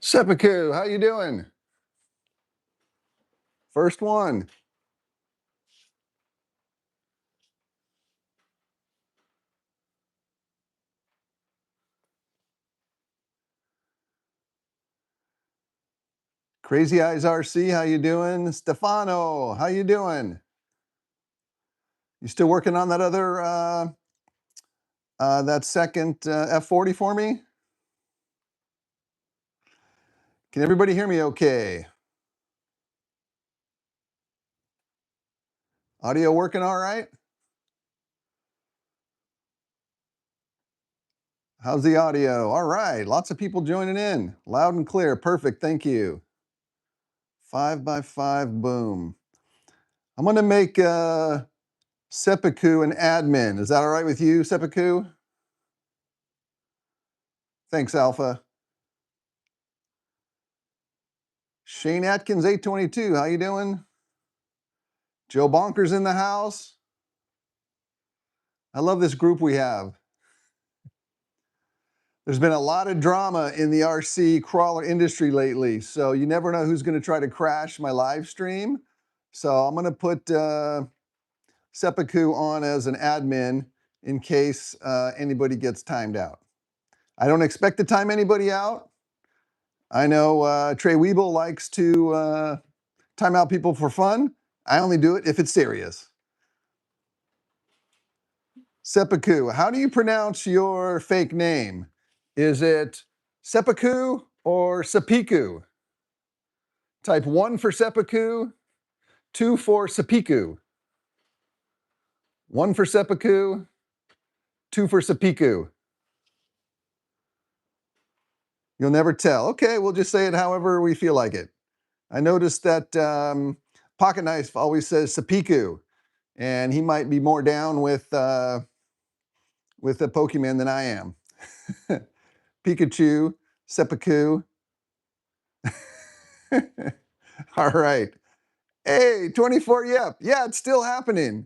Seppuku, how you doing? First one. Crazy Eyes RC, how you doing? Stefano, how you doing? You still working on that other, that second F40 for me? Can everybody hear me okay? Audio working all right? How's the audio? All right, lots of people joining in. Loud and clear, perfect, thank you. 5x5 boom. I'm gonna make Seppuku an admin. Is that all right with you, Seppuku? Thanks, Alpha. Shane Atkins, 822, how you doing? Joe Bonkers in the house. I love this group we have. There's been a lot of drama in the RC crawler industry lately, so you never know who's going to try to crash my live stream. So I'm going to put Seppuku on as an admin in case anybody gets timed out. I don't expect to time anybody out. I know Trey Weeble likes to time out people for fun. I only do it if it's serious. Seppuku, how do you pronounce your fake name? Is it Seppuku or Seppiku? Type 1 for Seppuku, 2 for Seppiku. 1 for Seppuku, 2 for Seppiku. You'll never tell. Okay, we'll just say it however we feel like it. I noticed that Pocket Knife always says Seppiku, and he might be more down with the Pokemon than I am. Pikachu, Seppuku. All right. Hey, 24, yep. Yeah, it's still happening.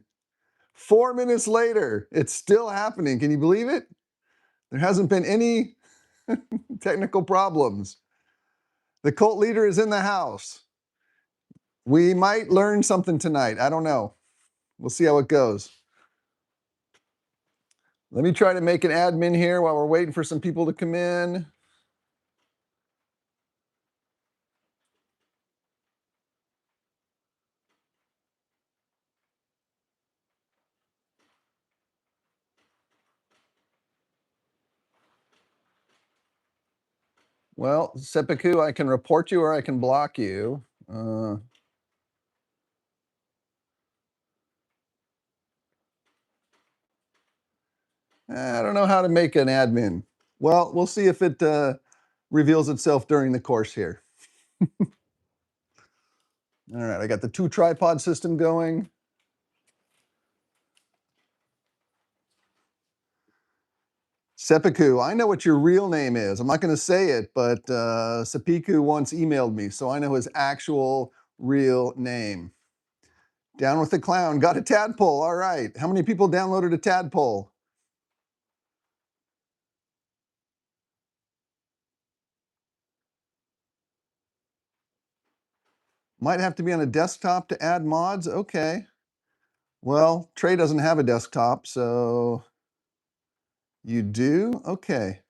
4 minutes later, it's still happening. Can you believe it? There hasn't been any technical problems. The cult leader is in the house. We might learn something tonight. I don't know. We'll see how it goes. Let me try to make an admin here while we're waiting for some people to come in. Well, Seppuku, I can report you or I can block you. I don't know how to make an admin. Well, we'll see if it reveals itself during the course here. All right, I got the 2 tripod system going. Seppuku, I know what your real name is. I'm not going to say it, but Seppuku once emailed me, so I know his actual real name. Down with the clown. Got a tadpole. All right. How many people downloaded a tadpole? Might have to be on a desktop to add mods. Okay. Well, Trey doesn't have a desktop, so you do? Okay.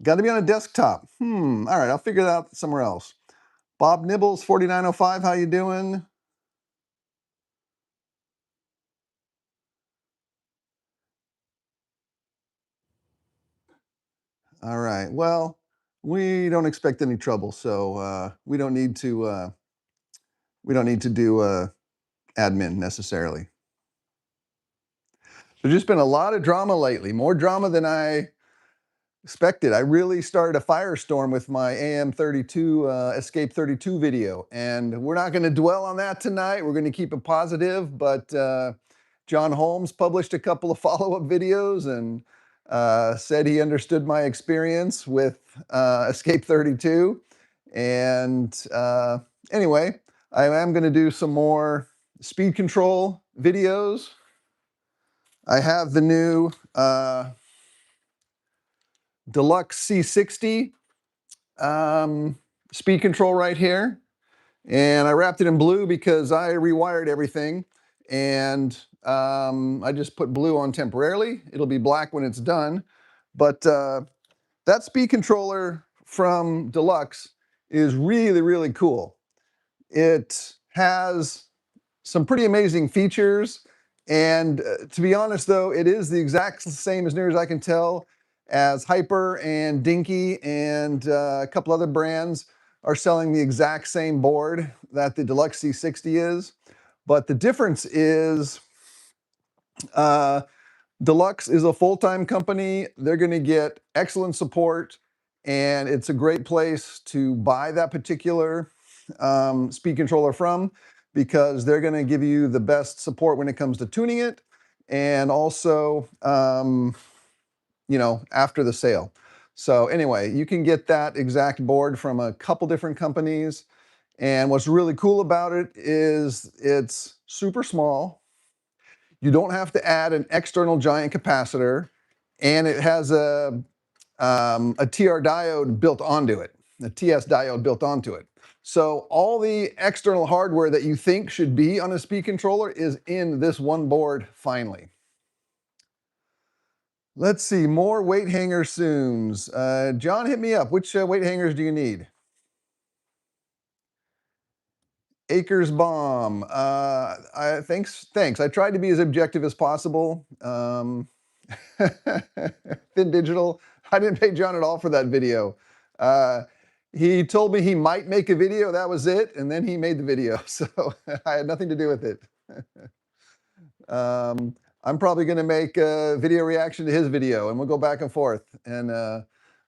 Got to be on a desktop. All right, I'll figure that out somewhere else. Bob Nibbles, 4905, how you doing? All right. Well, we don't expect any trouble, so we don't need to do admin necessarily. There's just been a lot of drama lately, more drama than I expected. I really started a firestorm with my AM32 Escape 32 video, and we're not going to dwell on that tonight. We're going to keep it positive, but John Holmes published a couple of follow-up videos and said he understood my experience with Escape 32. And anyway, I am going to do some more speed control videos. I have the new Deluxe C60 speed control right here. And I wrapped it in blue because I rewired everything. And I just put blue on temporarily. It'll be black when it's done. But that speed controller from Deluxe is really, really cool. It has some pretty amazing features. And to be honest, though, it is the exact same, as near as I can tell, as Hyper and Dinky and a couple other brands are selling the exact same board that the Deluxe C60 is. But the difference is Deluxe is a full-time company. They're going to get excellent support, and it's a great place to buy that particular speed controller from, because they're going to give you the best support when it comes to tuning it, and also, you know, after the sale. So anyway, you can get that exact board from a couple different companies. And what's really cool about it is it's super small. You don't have to add an external giant capacitor, and it has a TR diode built onto it, a TS diode built onto it. So all the external hardware that you think should be on a speed controller is in this one board finally. Let's see, more weight hanger soons. John, hit me up. Which weight hangers do you need? Acres Bomb. Thanks. I tried to be as objective as possible. Thin Digital. I didn't pay John at all for that video. He told me he might make a video. That was it. And then he made the video. So I had nothing to do with it. I'm probably going to make a video reaction to his video, and we'll go back and forth. And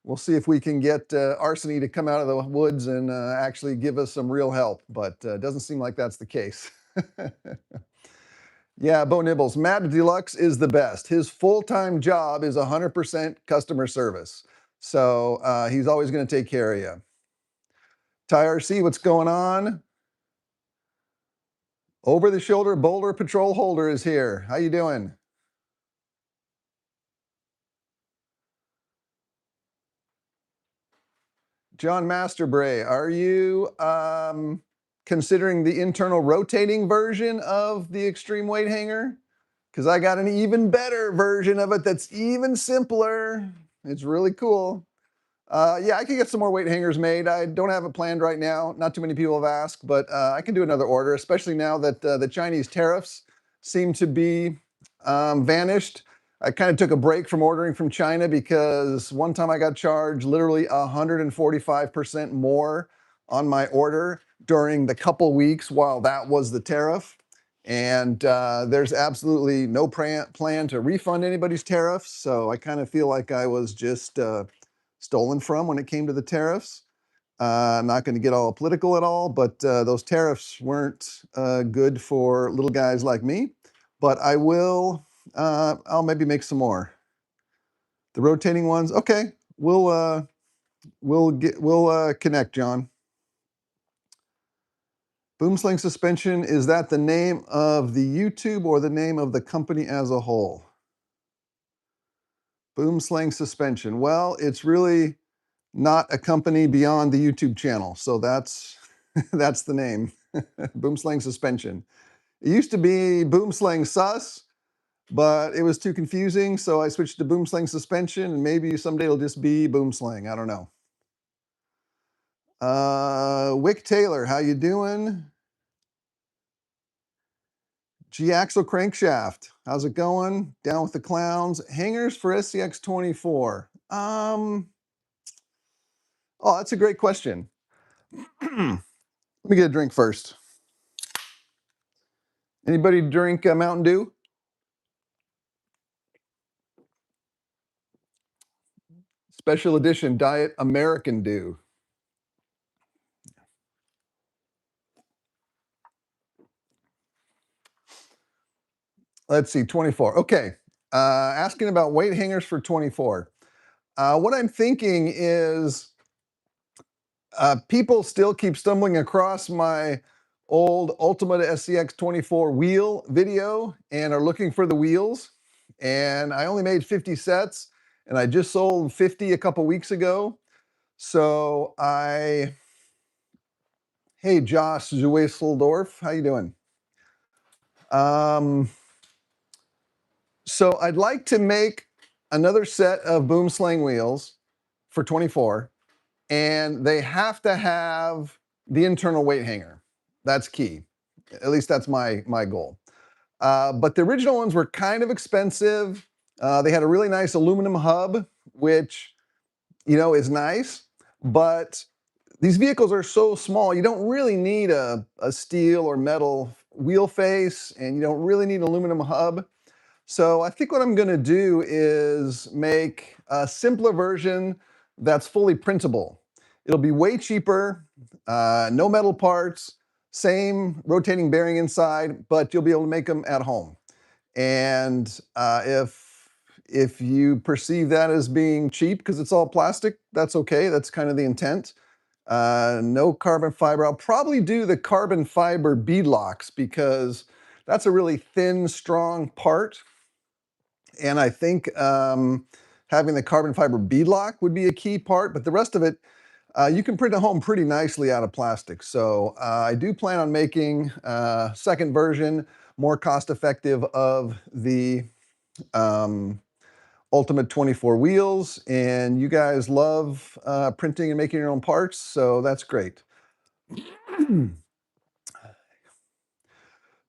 we'll see if we can get Arseny to come out of the woods and actually give us some real help. But it doesn't seem like that's the case. Yeah, Bo Nibbles. Matt Deluxe is the best. His full-time job is 100% customer service. So he's always going to take care of you. Ty RC, what's going on? Over the shoulder Boulder Patrol Holder is here. How you doing? John Masterbray, are you considering the internal rotating version of the extreme weight hanger? Because I got an even better version of it that's even simpler. It's really cool. Yeah, I can get some more weight hangers made. I don't have it planned right now. Not too many people have asked, but I can do another order, especially now that the Chinese tariffs seem to be vanished. I kind of took a break from ordering from China because one time I got charged literally 145% more on my order during the couple weeks while that was the tariff. And there's absolutely no plan to refund anybody's tariffs. So I kind of feel like I was just stolen from when it came to the tariffs. I'm not going to get all political at all, but those tariffs weren't good for little guys like me. But I will, I'll maybe make some more. The rotating ones, okay. We'll connect, John. Boomslang Suspension, is that the name of the YouTube or the name of the company as a whole? Boomslang Suspension. Well, it's really not a company beyond the YouTube channel. So that's that's the name. Boomslang Suspension. It used to be Boomslang Sus, but it was too confusing, so I switched to Boomslang Suspension, and maybe someday it'll just be Boomslang. I don't know. Wick Taylor, how you doing? G-axle crankshaft, how's it going? Down with the clowns. Hangers for SCX24. Oh, that's a great question. Let me get a drink first. Anybody drink Mountain Dew? Special edition Diet American Dew. Let's see, 24. Okay, asking about weight hangers for 24. What I'm thinking is people still keep stumbling across my old Ultimate SCX 24 wheel video and are looking for the wheels. And I only made 50 sets, and I just sold 50 a couple weeks ago. So hey Josh Zuweseldorf, how you doing? Um, so I'd like to make another set of Boomslang wheels for 24, and they have to have the internal weight hanger. That's key. At least that's my goal. But the original ones were kind of expensive. They had a really nice aluminum hub, which is nice, but these vehicles are so small, you don't really need a steel or metal wheel face, and you don't really need an aluminum hub. So I think what I'm gonna do is make a simpler version that's fully printable. It'll be way cheaper, no metal parts, same rotating bearing inside, but you'll be able to make them at home. And if you perceive that as being cheap because it's all plastic, that's okay. That's kind of the intent. No carbon fiber. I'll probably do the carbon fiber beadlocks because that's a really thin, strong part. And I think having the carbon fiber beadlock would be a key part, but the rest of it, you can print at home pretty nicely out of plastic. So I do plan on making a second version, more cost effective, of the Ultimate 24 wheels, and you guys love printing and making your own parts, so that's great.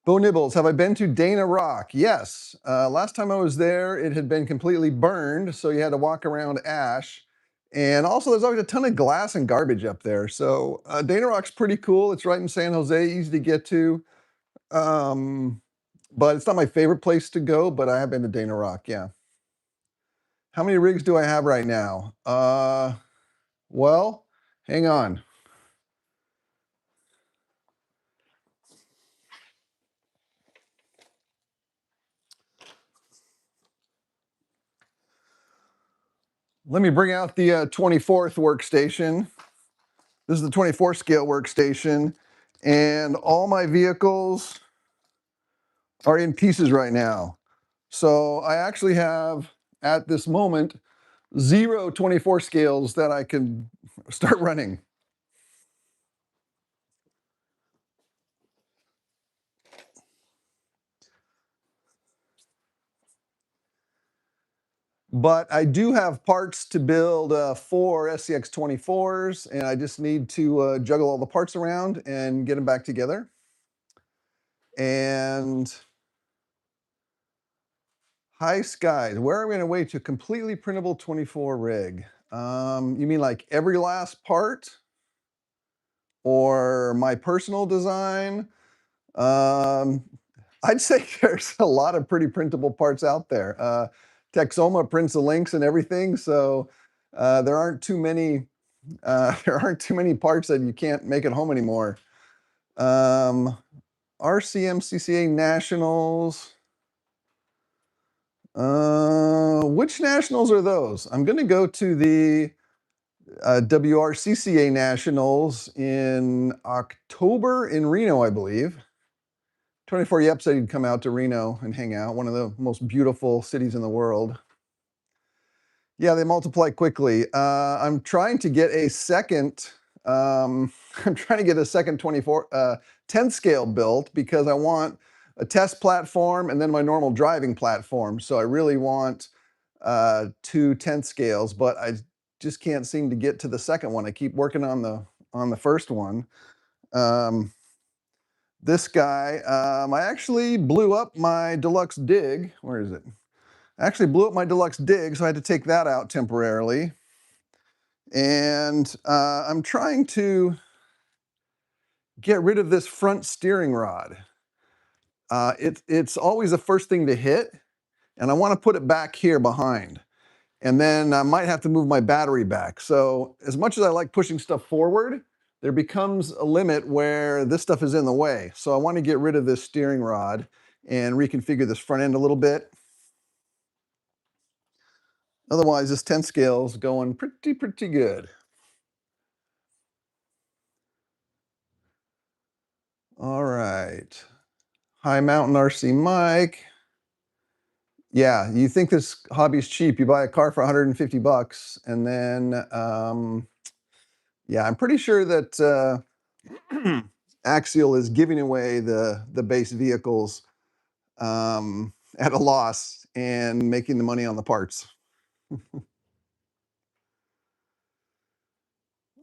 Bo Nibbles, have I been to Dana Rock? Yes. Last time I was there, it had been completely burned, so you had to walk around ash. And also, there's always a ton of glass and garbage up there. So Dana Rock's pretty cool. It's right in San Jose, easy to get to. But it's not my favorite place to go, but I have been to Dana Rock, yeah. How many rigs do I have right now? Well, hang on. Let me bring out the 24th workstation. This is the 24 scale workstation, and all my vehicles are in pieces right now. So I actually have, at this moment, 0 24 scales that I can start running. But I do have parts to build 4 SCX 24s, and I just need to juggle all the parts around and get them back together. And High Skies, where are we on our way to completely printable 24 rig? You mean like every last part? Or my personal design? Um, I'd say there's a lot of pretty printable parts out there. Texoma prints the links and everything, so there aren't too many there aren't too many parts that you can't make at home anymore. RCMCCA Nationals. Which nationals are those? I'm going to go to the WRCCA Nationals in October in Reno, I believe. 24 Yep said he'd come out to Reno and hang out, one of the most beautiful cities in the world. Yeah, they multiply quickly. I'm trying to get a second, I'm trying to get a second 10th scale built because I want a test platform and then my normal driving platform. So I really want 2 10th scales, but I just can't seem to get to the second one. I keep working on the first one. This guy, I actually blew up my deluxe dig. Where is it? I actually blew up my deluxe dig, so I had to take that out temporarily. And I'm trying to get rid of this front steering rod. It's always the first thing to hit, and I want to put it back here behind. And then I might have to move my battery back. So as much as I like pushing stuff forward, there becomes a limit where this stuff is in the way. So I want to get rid of this steering rod and reconfigure this front end a little bit. Otherwise, this 10 scale is going pretty good. All right. High Mountain RC Mike. Yeah, you think this hobby's cheap. You buy a car for 150 bucks, and then Yeah, I'm pretty sure that Axial is giving away the base vehicles at a loss and making the money on the parts.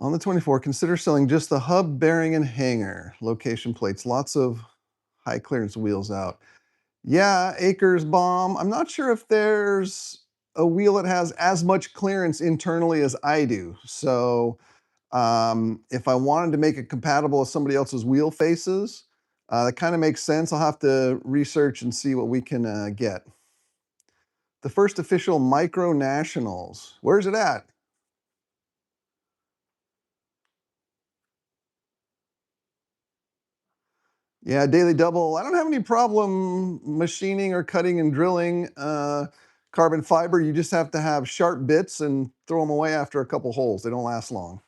On the 24, consider selling just the hub, bearing, and hanger. Location plates, lots of high clearance wheels out. Yeah, Acres Bomb. I'm not sure if there's a wheel that has as much clearance internally as I do. So if I wanted to make it compatible with somebody else's wheel faces, that kind of makes sense. I'll have to research and see what we can get. The first official Micro Nationals. Where's it at? Yeah, Daily Double. I don't have any problem machining or cutting and drilling carbon fiber. You just have to have sharp bits and throw them away after a couple holes. They don't last long.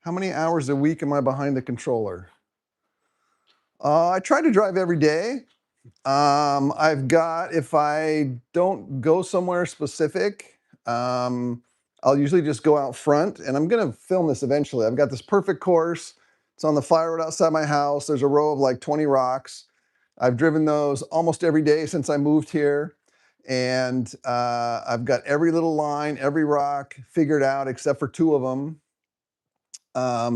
How many hours a week am I behind the controller? I try to drive every day. I've got, if I don't go somewhere specific, I'll usually just go out front, and I'm gonna film this eventually. I've got this perfect course. It's on the fire road outside my house. There's a row of like 20 rocks. I've driven those almost every day since I moved here. And I've got every little line, every rock figured out except for two of them.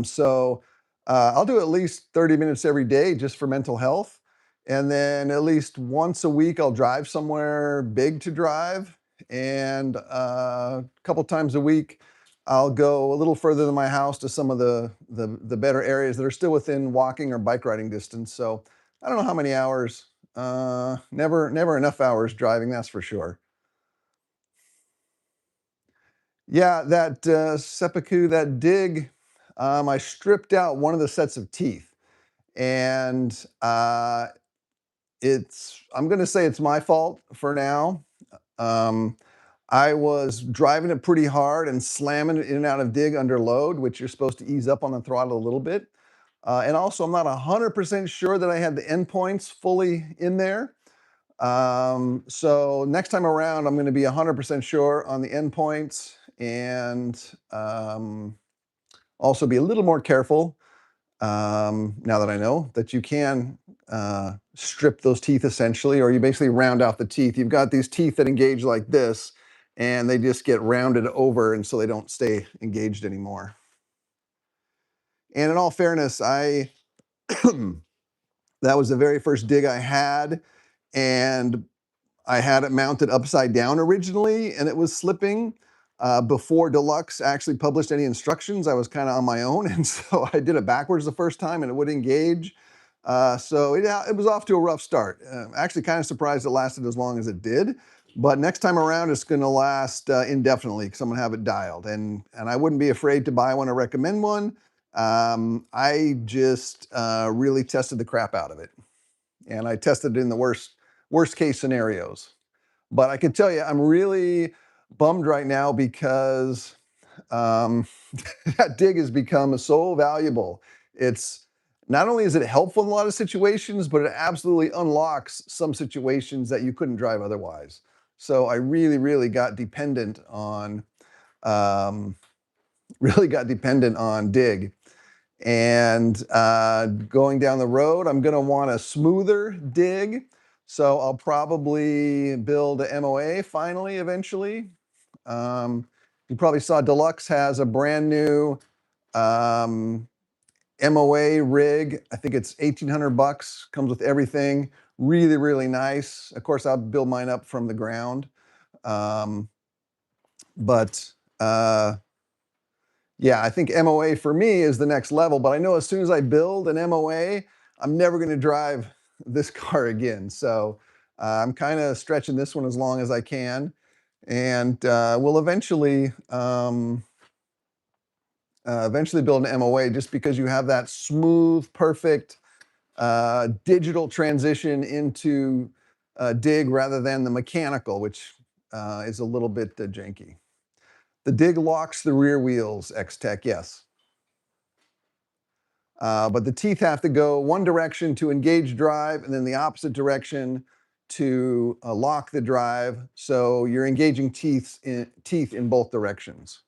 So I'll do at least 30 minutes every day just for mental health. And then at least once a week, I'll drive somewhere big to drive. And a couple times a week, I'll go a little further than my house to some of the better areas that are still within walking or bike riding distance. So I don't know how many hours. Never enough hours driving, that's for sure. Yeah, that seppuku, that dig, I stripped out one of the sets of teeth, and I'm going to say it's my fault for now. Um, I was driving it pretty hard and slamming it in and out of dig under load, which you're supposed to ease up on the throttle a little bit. And also, I'm not 100% sure that I had the endpoints fully in there. So next time around, I'm going to be 100% sure on the endpoints and also be a little more careful now that I know that you can strip those teeth essentially, or you basically round out the teeth. You've got these teeth that engage like this, and they just get rounded over, and so they don't stay engaged anymore. And in all fairness, I that was the very first dig I had, and I had it mounted upside down originally, and it was slipping. Before Deluxe actually published any instructions, I was kind of on my own, and so I did it backwards the first time, and it would engage. So it was off to a rough start. Actually, kind of surprised it lasted as long as it did. But next time around, it's going to last indefinitely because I'm going to have it dialed, and I wouldn't be afraid to buy one or recommend one. I just really tested the crap out of it, and I tested it in the worst case scenarios. But I can tell you, I'm really bummed right now because um, that dig has become so valuable. It's not only is it helpful in a lot of situations, but it absolutely unlocks some situations that you couldn't drive otherwise. So I really got dependent on um, dig. And going down the road, I'm going to want a smoother dig. So I'll probably build a MOA finally, eventually. You probably saw Deluxe has a brand new um, MOA rig. I think it's 1,800 bucks, comes with everything. Really nice. Of course, I'll build mine up from the ground. Um, but yeah, I think MOA for me is the next level, but I know as soon as I build an MOA, I'm never going to drive this car again. So I'm kind of stretching this one as long as I can, and we'll eventually build an MOA just because you have that smooth, perfect digital transition into dig rather than the mechanical, which is a little bit janky. The dig locks the rear wheels, X-Tech, yes. But the teeth have to go one direction to engage drive and then the opposite direction to lock the drive. So you're engaging teeth in both directions.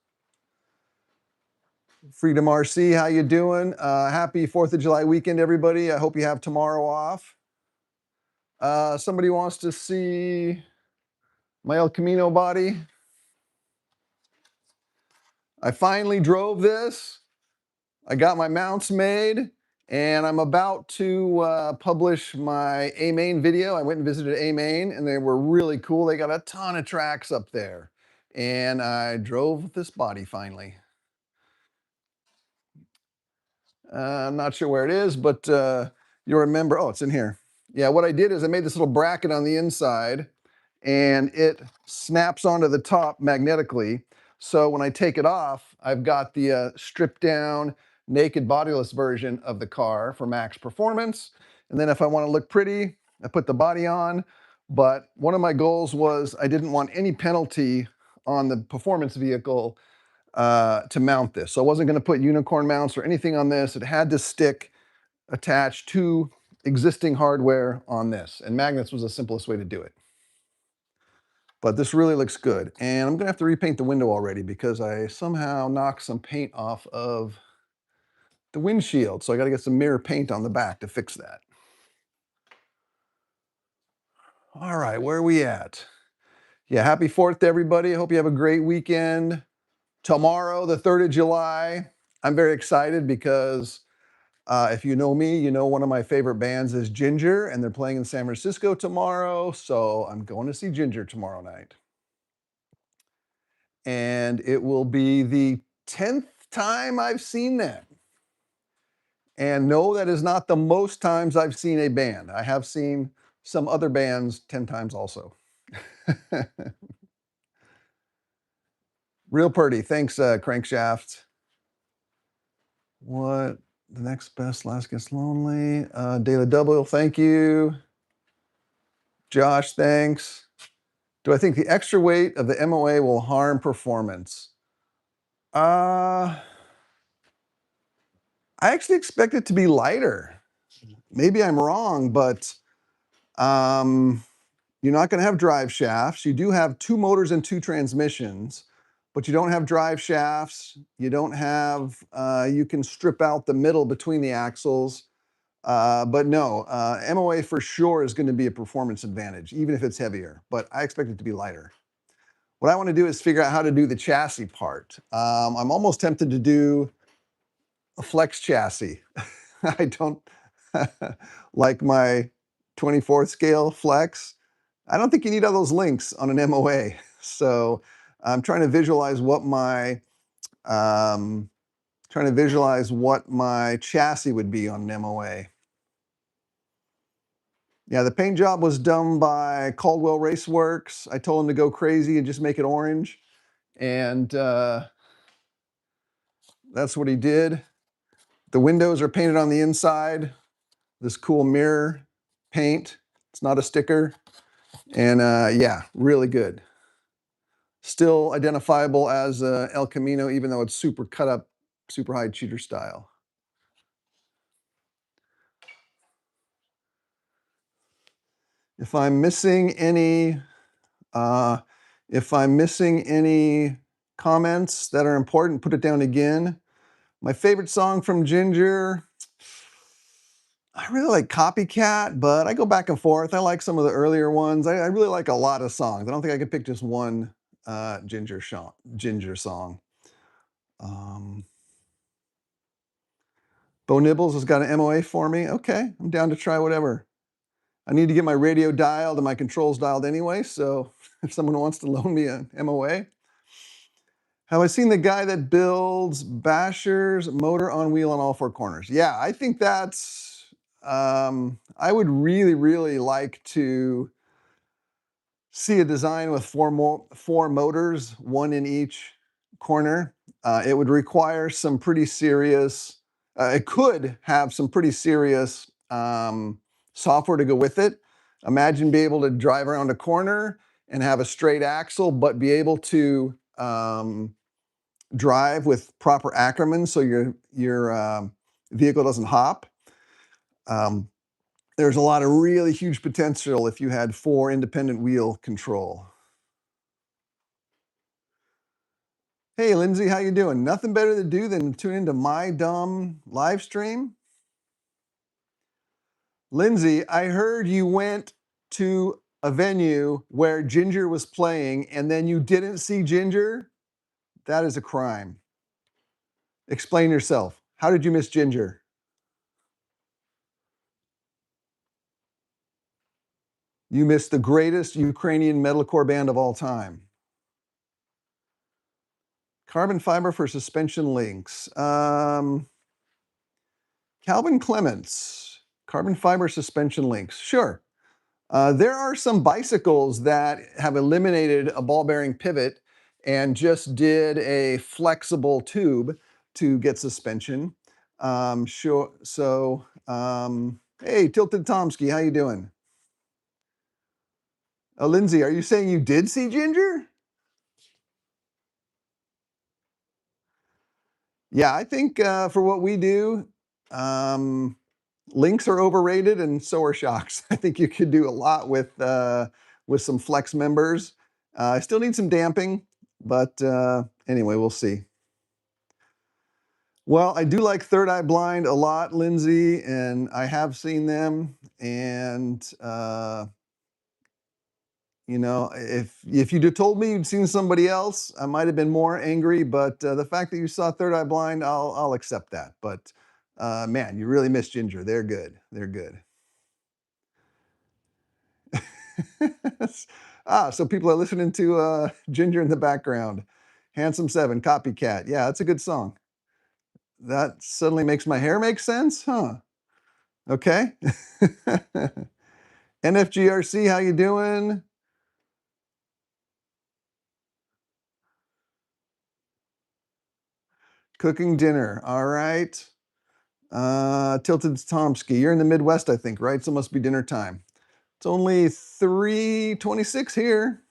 Freedom RC, how you doing? Happy 4th of July weekend, everybody. I hope you have tomorrow off. Somebody wants to see my El Camino body. I finally drove this. I got my mounts made, and I'm about to publish my A-Main video. I went and visited A-Main, and they were really cool. They got a ton of tracks up there, and I drove this body finally. I'm not sure where it is, but you'll remember. Oh, it's in here. Yeah, what I did is I made this little bracket on the inside, and it snaps onto the top magnetically. So when I take it off, I've got the stripped down, naked bodiless version of the car for max performance. And then if I want to look pretty, I put the body on. But one of my goals was I didn't want any penalty on the performance vehicle to mount this. So I wasn't going to put unicorn mounts or anything on this. It had to stick attached to existing hardware on this. And magnets was the simplest way to do it. But this really looks good. And I'm going to have to repaint the window already because I somehow knocked some paint off of the windshield. So I got to get some mirror paint on the back to fix that. All right, where are we at? Yeah, happy 4th to everybody. I hope you have a great weekend. Tomorrow, the 3rd of July, I'm very excited because if you know me, you know one of my favorite bands is Ginger, and they're playing in San Francisco tomorrow. So I'm going to see Ginger tomorrow night. And it will be the 10th time I've seen them. And no, that is not the most times I've seen a band. I have seen some other bands 10 times also. Real pretty. Thanks, Crankshaft. What? The next best, last gets lonely. Daily Double, thank you. Josh, thanks. Do I think the extra weight of the MOA will harm performance? I actually expect it to be lighter. Maybe I'm wrong, but you're not going to have drive shafts. You do have 2 motors and 2 transmissions, but you don't have drive shafts. You don't have, you can strip out the middle between the axles. But no, MOA for sure is going to be a performance advantage, even if it's heavier, but I expect it to be lighter. What I want to do is figure out how to do the chassis part. I'm almost tempted to do a flex chassis. I don't like my 24th scale flex. I don't think you need all those links on an MOA. So I'm trying to visualize what my chassis would be on an MOA. Yeah, the paint job was done by Caldwell Raceworks. I told him to go crazy and just make it orange. And that's what he did. The windows are painted on the inside. This cool mirror paint. It's not a sticker. And yeah, really good. Still identifiable as El Camino, even though it's super cut up, super high cheater style. If I'm missing any comments that are important, put it down again. My favorite song from Ginger, I really like Copycat, but I go back and forth. I like some of the earlier ones. I really like a lot of songs. I don't think I could pick just one Ginger song. Bo Nibbles has got an MOA for me. Okay, I'm down to try whatever. I need to get my radio dialed and my controls dialed anyway, so if someone wants to loan me an MOA. Have I seen the guy that builds Basher's motor on wheel on all 4 corners? Yeah, I think that's, I would really, really like to see a design with 4 motors, 1 in each corner. It would require some pretty serious, it could have some pretty serious software to go with it. Imagine being able to drive around a corner and have a straight axle, but be able to drive with proper Ackerman so your vehicle doesn't hop. There's a lot of really huge potential if you had 4 independent wheel control. Hey, Lindsay, how you doing? Nothing better to do than tune into my dumb live stream. Lindsay, I heard you went to a venue where Ginger was playing and then you didn't see Ginger. That is a crime. Explain yourself. How did you miss Ginger? You missed the greatest Ukrainian metalcore band of all time. Carbon fiber for suspension links. Calvin Clements, carbon fiber suspension links. Sure. There are some bicycles that have eliminated a ball bearing pivot and just did a flexible tube to get suspension. Sure. So, hey, Tilted Tomsky, how you doing? Lindsay, are you saying you did see Ginger? Yeah, I think for what we do, links are overrated and so are shocks. I think you could do a lot with some flex members. I still need some damping, but anyway, we'll see. Well, I do like Third Eye Blind a lot, Lindsay, and I have seen them. And you know, if you'd have told me you'd seen somebody else, I might have been more angry. But the fact that you saw Third Eye Blind, I'll accept that. But man, you really missed Ginger. They're good. They're good. So people are listening to Ginger in the background. Handsome Seven, Copycat. Yeah, that's a good song. That suddenly makes my hair make sense, huh? Okay. NFGRC, how you doing? Cooking dinner. All right. Tilted Tomsky, you're in the Midwest, I think, right? So it must be dinner time. It's only 3:26 here.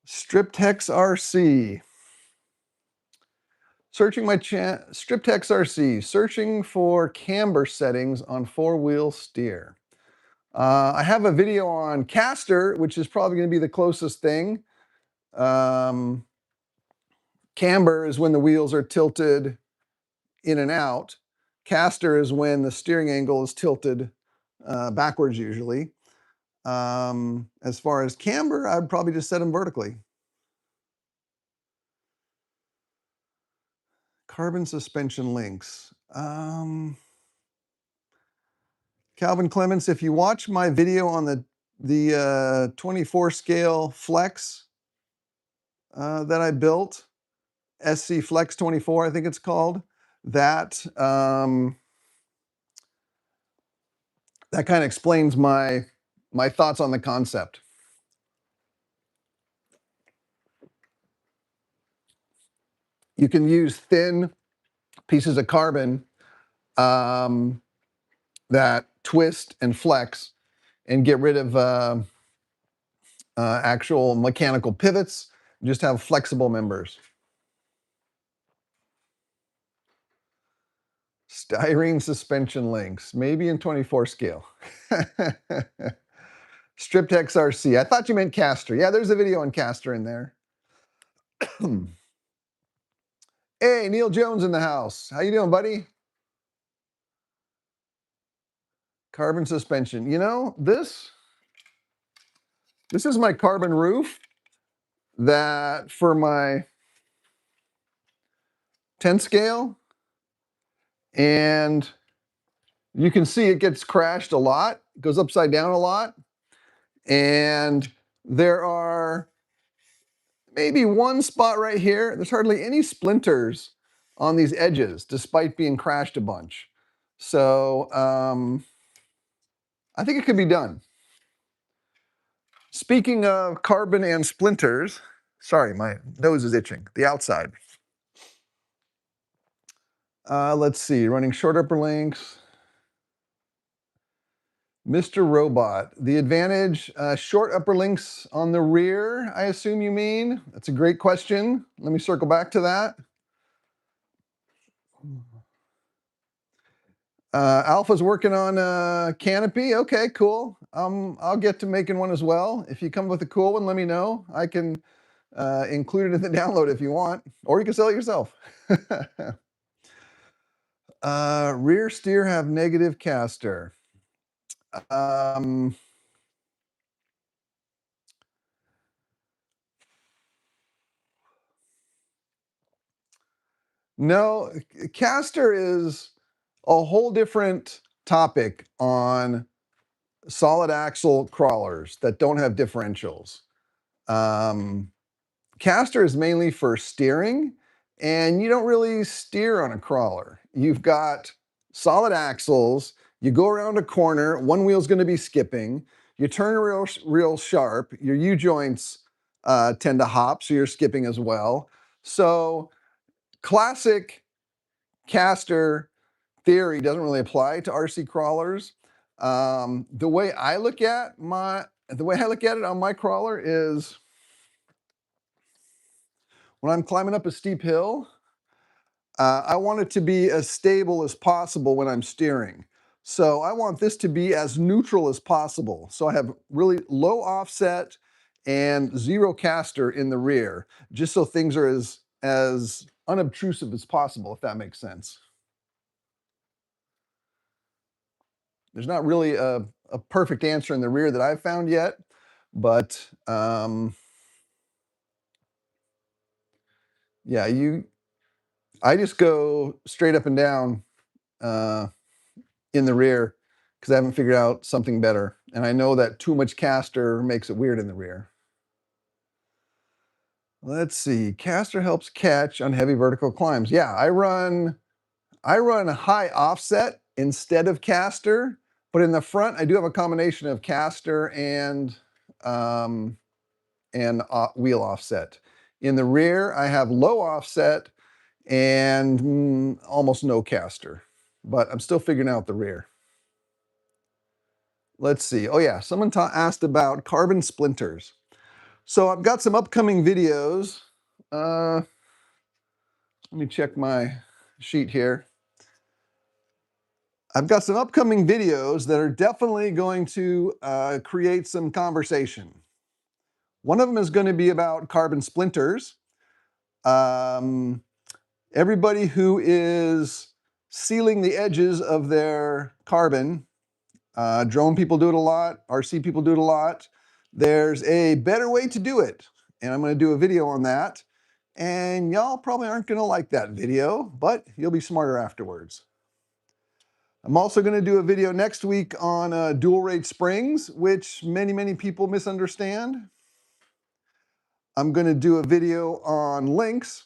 Striptex RC. Searching my Striptex RC, searching for camber settings on four-wheel steer. I have a video on caster, which is probably going to be the closest thing. Camber is when the wheels are tilted in and out. Caster is when the steering angle is tilted backwards usually. As far as camber, I'd probably just set them vertically. Carbon suspension links. Calvin Clements, if you watch my video on the 24 scale flex that I built, SC Flex 24, I think it's called, that that kind of explains my thoughts on the concept. You can use thin pieces of carbon that twist and flex and get rid of actual mechanical pivots, just have flexible members. Styrene suspension links, maybe in 24 scale. Striptex RC. I thought you meant caster. Yeah, there's a video on caster in there. Hey, Neil Jones in the house. How you doing, buddy? Carbon suspension. You know, this is my carbon roof that for my 10 scale, and you can see it gets crashed a lot, goes upside down a lot, and there are maybe one spot right here. There's hardly any splinters on these edges, despite being crashed a bunch. So I think it could be done. Speaking of carbon and splinters, sorry, my nose is itching, the outside. Let's see, running short upper links. Mr. Robot, the advantage, short upper links on the rear, I assume you mean? That's a great question. Let me circle back to that. Alpha's working on a canopy. Okay, cool. I'll get to making one as well. If you come with a cool one, let me know. I can included in the download if you want, or you can sell it yourself. Rear steer have negative caster. No, caster is a whole different topic on solid axle crawlers that don't have differentials. Caster is mainly for steering, and you don't really steer on a crawler. You've got solid axles, you go around a corner, one wheel's gonna be skipping, you turn real sharp, your U-joints tend to hop, so you're skipping as well. So classic caster theory doesn't really apply to RC crawlers. The way I look at it on my crawler is when I'm climbing up a steep hill, I want it to be as stable as possible when I'm steering. So I want this to be as neutral as possible. So I have really low offset and zero caster in the rear, just so things are as unobtrusive as possible, if that makes sense. There's not really a perfect answer in the rear that I've found yet, but yeah, I just go straight up and down in the rear because I haven't figured out something better. And I know that too much caster makes it weird in the rear. Let's see, caster helps catch on heavy vertical climbs. Yeah, I run high offset instead of caster, but in the front I do have a combination of caster and wheel offset. In the rear I have low offset and almost no caster, but I'm still figuring out the rear. Let's see. Oh yeah, someone asked about carbon splinters. So I've got some upcoming videos. Let me check my sheet here. I've got some upcoming videos that are definitely going to create some conversation. One of them is going to be about carbon splinters. Everybody who is sealing the edges of their carbon, drone people do it a lot, RC people do it a lot. There's a better way to do it, and I'm going to do a video on that. And y'all probably aren't going to like that video, but you'll be smarter afterwards. I'm also going to do a video next week on dual rate springs, which many people misunderstand. I'm going to do a video on links.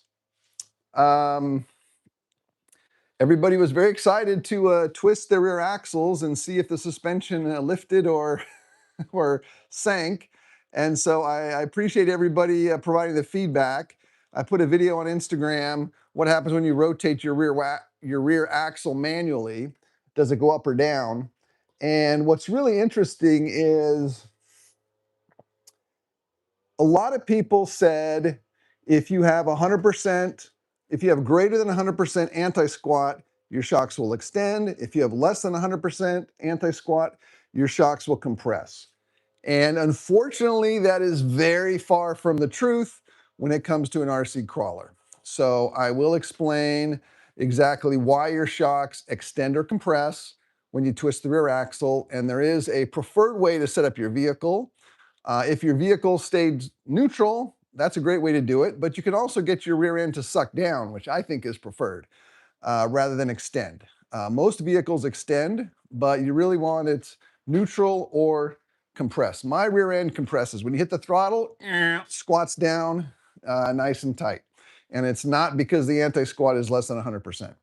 Everybody was very excited to twist their rear axles and see if the suspension lifted or sank. And so I appreciate everybody providing the feedback. I put a video on Instagram. What happens when you rotate your rear axle manually? Does it go up or down? And what's really interesting is a lot of people said if you have 100%, if you have greater than 100% anti-squat, your shocks will extend. If you have less than 100% anti-squat, your shocks will compress. And unfortunately, that is very far from the truth when it comes to an RC crawler. So I will explain exactly why your shocks extend or compress when you twist the rear axle. And there is a preferred way to set up your vehicle. If your vehicle stayed neutral, that's a great way to do it. But you can also get your rear end to suck down, which I think is preferred, rather than extend. Most vehicles extend, but you really want it neutral or compress. My rear end compresses. When you hit the throttle, squats down nice and tight. And it's not because the anti-squat is less than 100%.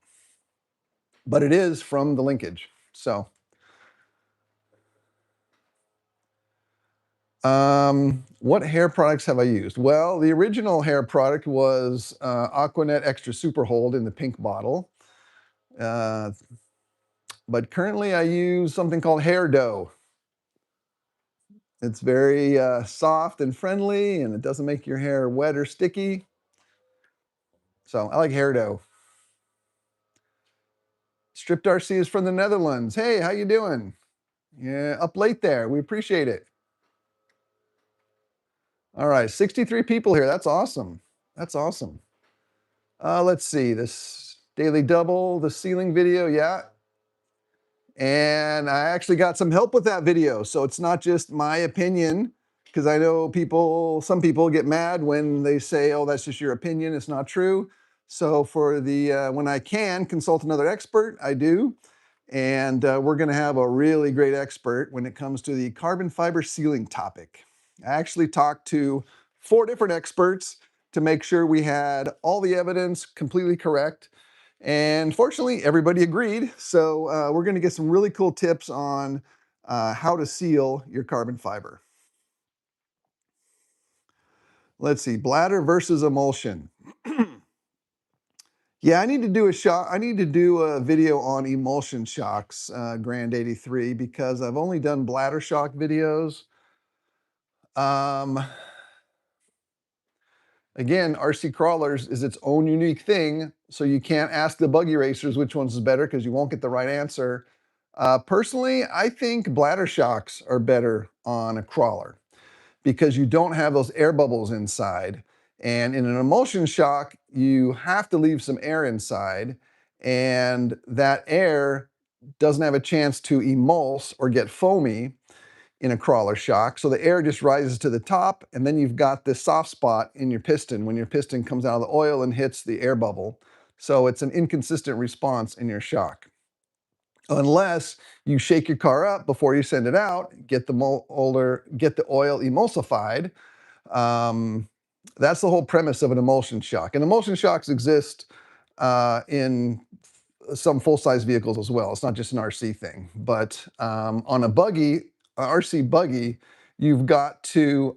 But it is from the linkage. So, what hair products have I used? Well, the original hair product was Aquanet Extra Super Hold in the pink bottle. But currently I use something called Hair Dough. It's very soft and friendly, and it doesn't make your hair wet or sticky. So I like Hair Dough. Stripped RC is from the Netherlands. Hey, how you doing? Yeah, up late there. We appreciate it. All right, 63 people here. That's awesome. That's awesome. Let's see, this daily double, the ceiling video, yeah. And I actually got some help with that video. So it's not just my opinion, because I know some people get mad when they say, oh, that's just your opinion. It's not true. So for when I can consult another expert, I do. And we're going to have a really great expert when it comes to the carbon fiber ceiling topic. I actually talked to 4 different experts to make sure we had all the evidence completely correct. And fortunately, everybody agreed. So we're going to get some really cool tips on how to seal your carbon fiber. Let's see, bladder versus emulsion. Yeah, I need to do a video on emulsion shocks, Grand 83, because I've only done bladder shock videos. Again, rccrawlers is its own unique thing, so you can't ask the bug erasers which one's is better because you won't get the right answer. Personally, I think bladder shocks are better on a crawler because you don't have those air bubbles inside. And in an emulsion shock, you have to leave some air inside, and that air doesn't have a chance to emulse or get foamy in a crawler shock. So the air just rises to the top, and then you've got this soft spot in your piston when your piston comes out of the oil and hits the air bubble. So it's an inconsistent response in your shock. Unless you shake your car up before you send it out, get the oil emulsified. That's the whole premise of an emulsion shock. And emulsion shocks exist in some full-size vehicles as well. It's not just an RC thing. But on a buggy, an RC buggy, you've got to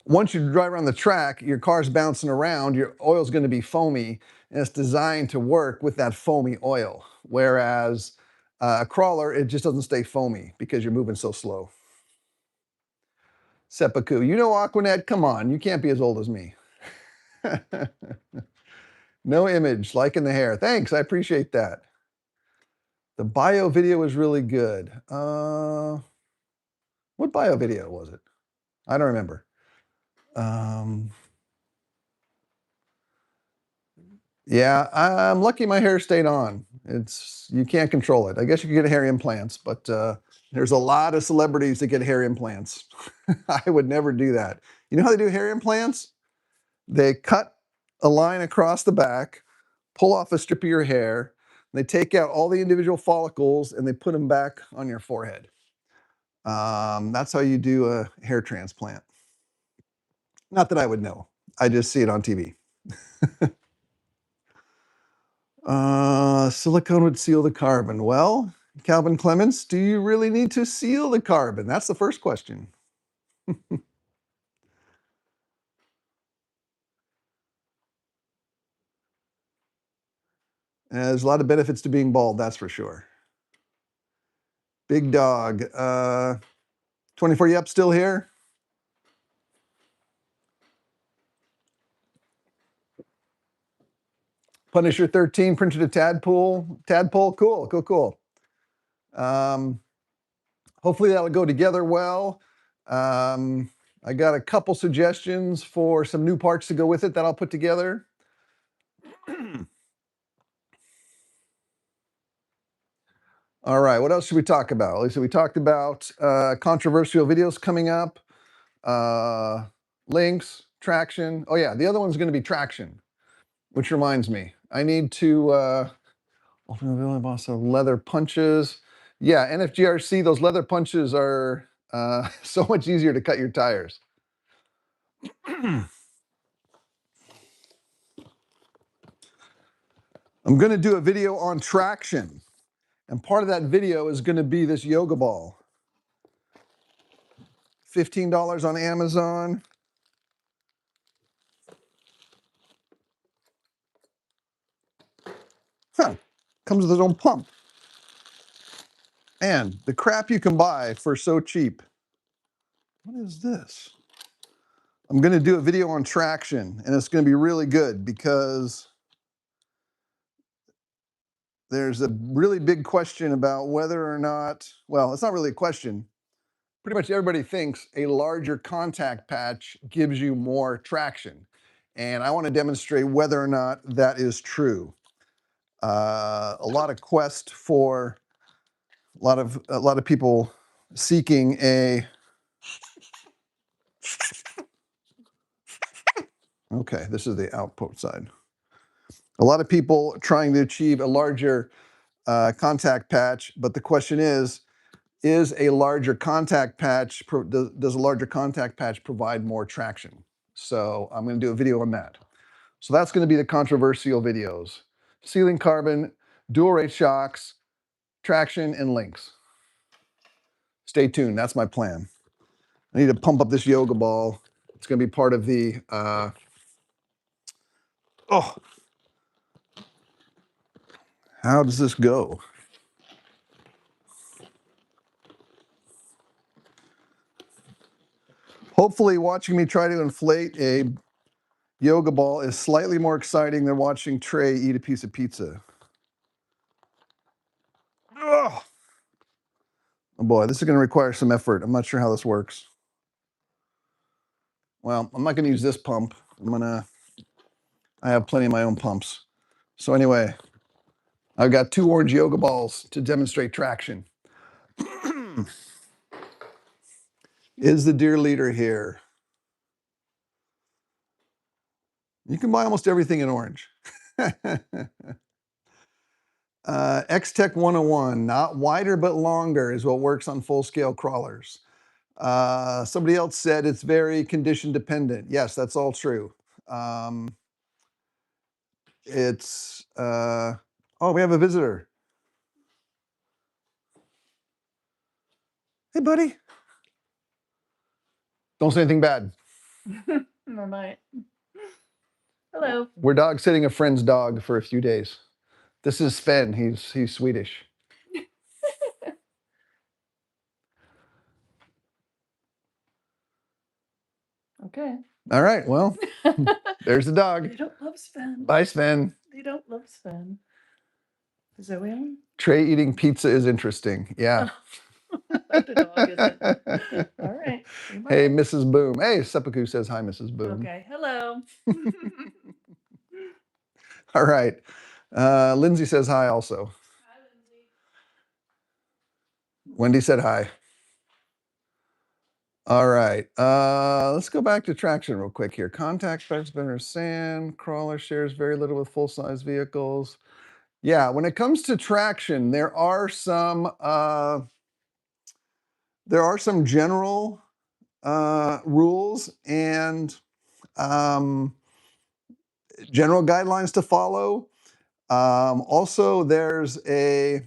once you drive around the track, your car's bouncing around, your oil's going to be foamy, and it's designed to work with that foamy oil. Whereas a crawler, it just doesn't stay foamy because you're moving so slow. Seppuku, you know Aquanet? Come on, you can't be as old as me. No image, liking the hair. Thanks, I appreciate that. The bio video was really good. What bio video was it? I don't remember. Yeah, I'm lucky my hair stayed on. You can't control it. I guess you could get hair implants, but there's a lot of celebrities that get hair implants. I would never do that. You know how they do hair implants? They cut a line across the back, pull off a strip of your hair, they take out all the individual follicles and they put them back on your forehead. That's how you do a hair transplant. Not that I would know. I just see it on TV. Silicone would seal the carbon. Well, Calvin Clements, do you really need to seal the carbon? That's the first question. There's a lot of benefits to being bald, that's for sure. Big Dog, 24 Yep, still here? Punisher 13 printed a tadpole. Cool. Hopefully that'll go together well. I got a couple suggestions for some new parts to go with it that I'll put together. All right, what else should we talk about? So we talked about controversial videos coming up, links, traction. Oh yeah, the other one's going to be traction, which reminds me, I need to also leather punches. Yeah, NFGRC, those leather punches are so much easier to cut your tires. I'm going to do a video on traction. And part of that video is going to be this yoga ball. $15 on Amazon. Huh. Comes with its own pump. And the crap you can buy for so cheap. What is this? I'm going to do a video on traction, and it's going to be really good because there's a really big question about whether or not, well, it's not really a question. pretty much everybody thinks a larger contact patch gives you more traction. And I want to demonstrate whether or not that is true. A lot of quest for a lot of people seeking a. Okay, this is the output side. A lot of people trying to achieve a larger contact patch, but the question is a larger contact patch, does a larger contact patch provide more traction? So I'm going to do a video on that. So that's going to be the controversial videos. Sealing carbon, dual rate shocks, traction, and links. Stay tuned, that's my plan. I need to pump up this yoga ball. It's going to be part of the, oh, how does this go? Hopefully watching me try to inflate a yoga ball is slightly more exciting than watching Trey eat a piece of pizza. Oh boy, this is going to require some effort. I'm not sure how this works. Well, I'm not going to use this pump. I have plenty of my own pumps. So anyway, I've got 2 orange yoga balls to demonstrate traction. Is the dear leader here? You can buy almost everything in orange. X-Tech 101, not wider but longer is what works on full-scale crawlers. Somebody else said it's very condition dependent. Yes, that's all true. Oh, we have a visitor. Hey, buddy. Don't say anything bad. I might. Hello. We're dog sitting a friend's dog for a few days. This is Sven. He's Swedish. Okay. All right. Well, there's the dog. They don't love Sven. Bye, Sven. They don't love Sven. Is Zoe on? Trey eating pizza is interesting. Yeah. The dog isn't. All right. Hey, Mrs. Boom. Hey, Seppuku says hi, Mrs. Boom. Okay. Hello. All right. Lindsay says hi also. Hi, Lindsay. Wendy said hi. All right. Let's go back to traction real quick here. Contact patch better sand. Crawler shares very little with full-size vehicles. Yeah, when it comes to traction, there are some general rules and general guidelines to follow. Also, there's a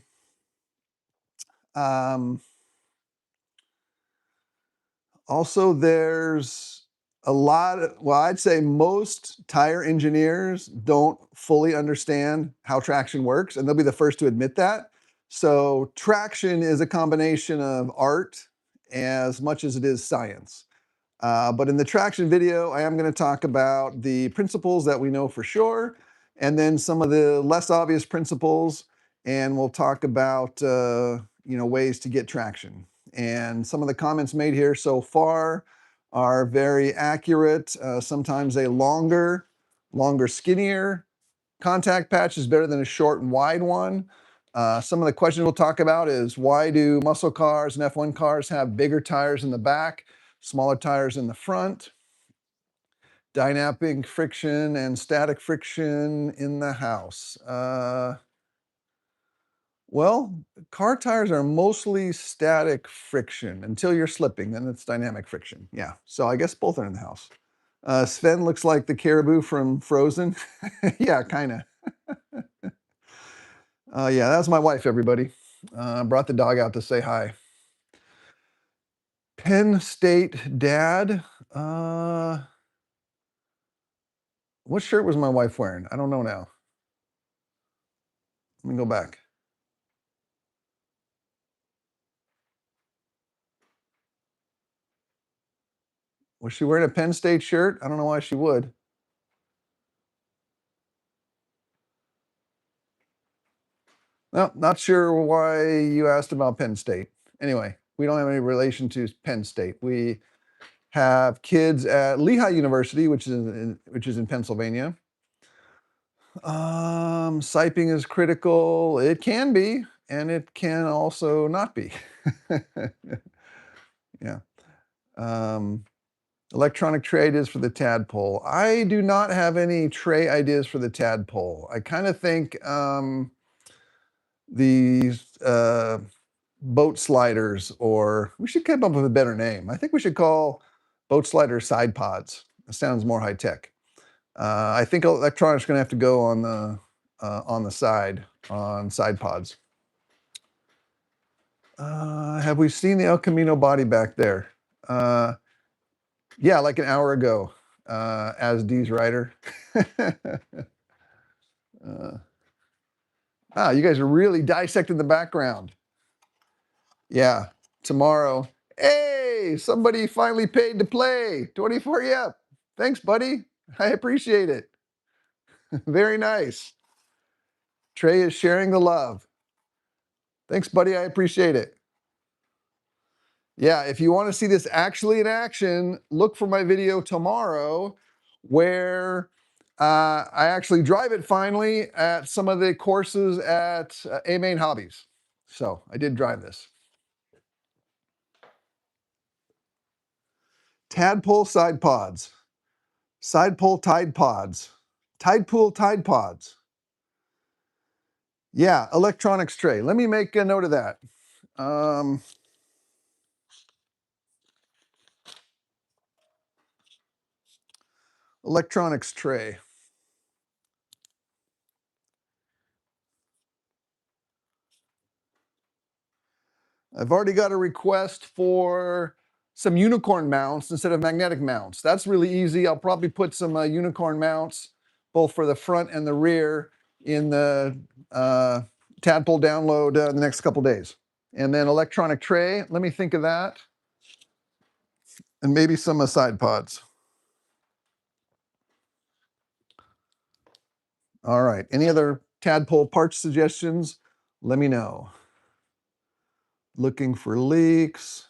lot of, well, I'd say most tire engineers don't fully understand how traction works, and they'll be the first to admit that. So traction is a combination of art as much as it is science. But in the traction video, I am going to talk about the principles that we know for sure, and then some of the less obvious principles, and we'll talk about ways to get traction. And some of the comments made here so far are very accurate. Sometimes a longer, skinnier contact patch is better than a short and wide one. Some of the questions we'll talk about is, why do muscle cars and F1 cars have bigger tires in the back, smaller tires in the front? Dynamic friction and static friction in the house. Well, car tires are mostly static friction until you're slipping, then it's dynamic friction. Yeah, so I guess both are in the house. Sven looks like the caribou from Frozen. Yeah, kind of. Yeah, that's my wife, everybody. Brought the dog out to say hi. Penn State dad. What shirt was my wife wearing? I don't know now. Let me go back. Was she wearing a Penn State shirt? I don't know why she would. Well, not sure why you asked about Penn State. Anyway, we don't have any relation to Penn State. We have kids at Lehigh University, which is in Pennsylvania. Siping is critical. It can be, and it can also not be. Yeah. Electronic tray ideas for the tadpole. I do not have any tray ideas for the tadpole. I kind of think these boat sliders, or we should come up with a better name. I think we should call boat slider side pods. It sounds more high tech. I think electronics are going to have to go on the side, on side pods. Have we seen the El Camino body back there? Yeah, like an hour ago, as Dee's rider. You guys are really dissecting the background. Yeah, tomorrow. Hey, somebody finally paid to play. 24, yeah. Thanks, buddy. I appreciate it. Very nice. Trey is sharing the love. Thanks, buddy. I appreciate it. Yeah, if you want to see this actually in action, look for my video tomorrow where I actually drive it finally at some of the courses at A Main Hobbies. So I did drive this. Tadpole side pods. Side pole tide pods. Tide pool tide pods. Yeah, electronics tray. Let me make a note of that. Electronics tray. I've already got a request for some unicorn mounts instead of magnetic mounts. That's really easy. I'll probably put some unicorn mounts, both for the front and the rear, in the tadpole download the next couple days. And then electronic tray, let me think of that. And maybe some side pods. All right, any other tadpole parts suggestions? Let me know. Looking for leaks.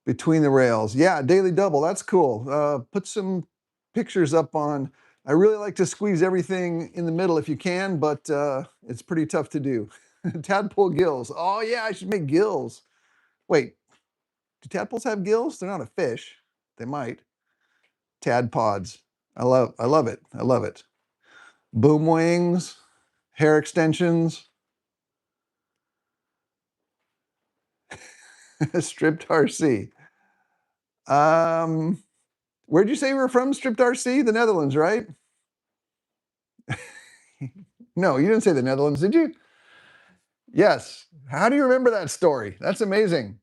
Between the rails. Yeah, daily double. That's cool. Put some pictures up on. I really like to squeeze everything in the middle if you can, but it's pretty tough to do. Tadpole gills. Oh yeah, I should make gills. Wait, do tadpoles have gills? They're not a fish. They might. Tad pods. I love it. I love it. Boom wings, hair extensions. Stripped RC. Where'd you say you were from, Stripped RC? The Netherlands, right? No, you didn't say the Netherlands, did you? Yes. How do you remember that story? That's amazing.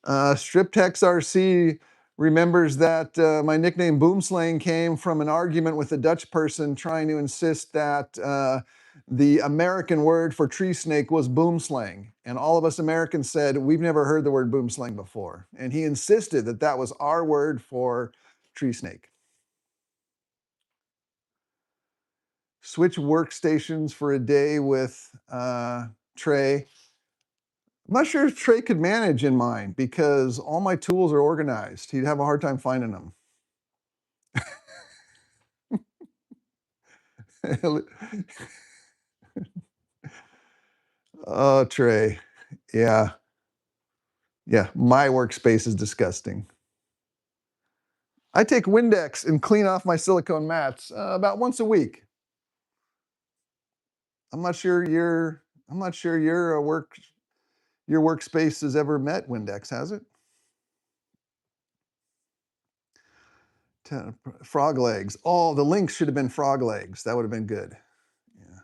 Striptex RC remembers that my nickname Boomslang came from an argument with a Dutch person trying to insist that the American word for tree snake was boomslang. And all of us Americans said, we've never heard the word boomslang before. And he insisted that that was our word for tree snake. Switch workstations for a day with Trey. I'm not sure if Trey could manage in mine because all my tools are organized. He'd have a hard time finding them. Oh, Trey. Yeah. Yeah, my workspace is disgusting. I take Windex and clean off my silicone mats about once a week. I'm not sure your workspace has ever met Windex, has it? Frog legs. Oh, the links should have been frog legs. That would have been good. Yeah.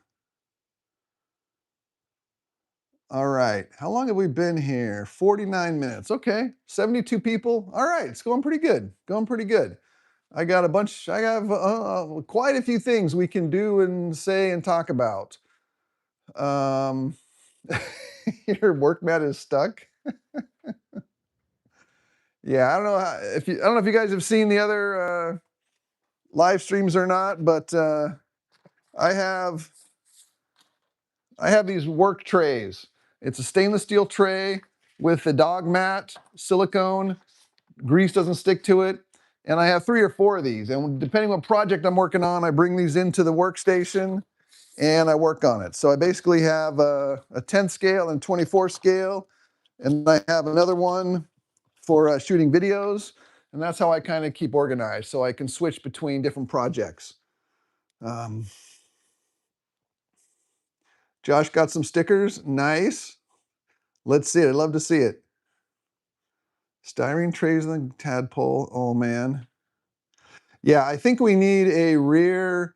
All right. How long have we been here? 49 minutes. Okay. 72 people. All right. It's going pretty good. Going pretty good. I have quite a few things we can do and say and talk about. Your work mat is stuck. Yeah, I don't know if you guys have seen the other live streams or not, but I have these work trays. It's a stainless steel tray with the dog mat, silicone, grease doesn't stick to it. And I have 3 or 4 of these. And depending on what project I'm working on, I bring these into the workstation and I work on it. So I basically have a 10 scale and 24 scale. And I have another one for shooting videos. And that's how I kind of keep organized. So I can switch between different projects. Josh got some stickers. Nice. Let's see it. I'd love to see it. Styrene trays and the tadpole. Oh, man. Yeah, I think we need a rear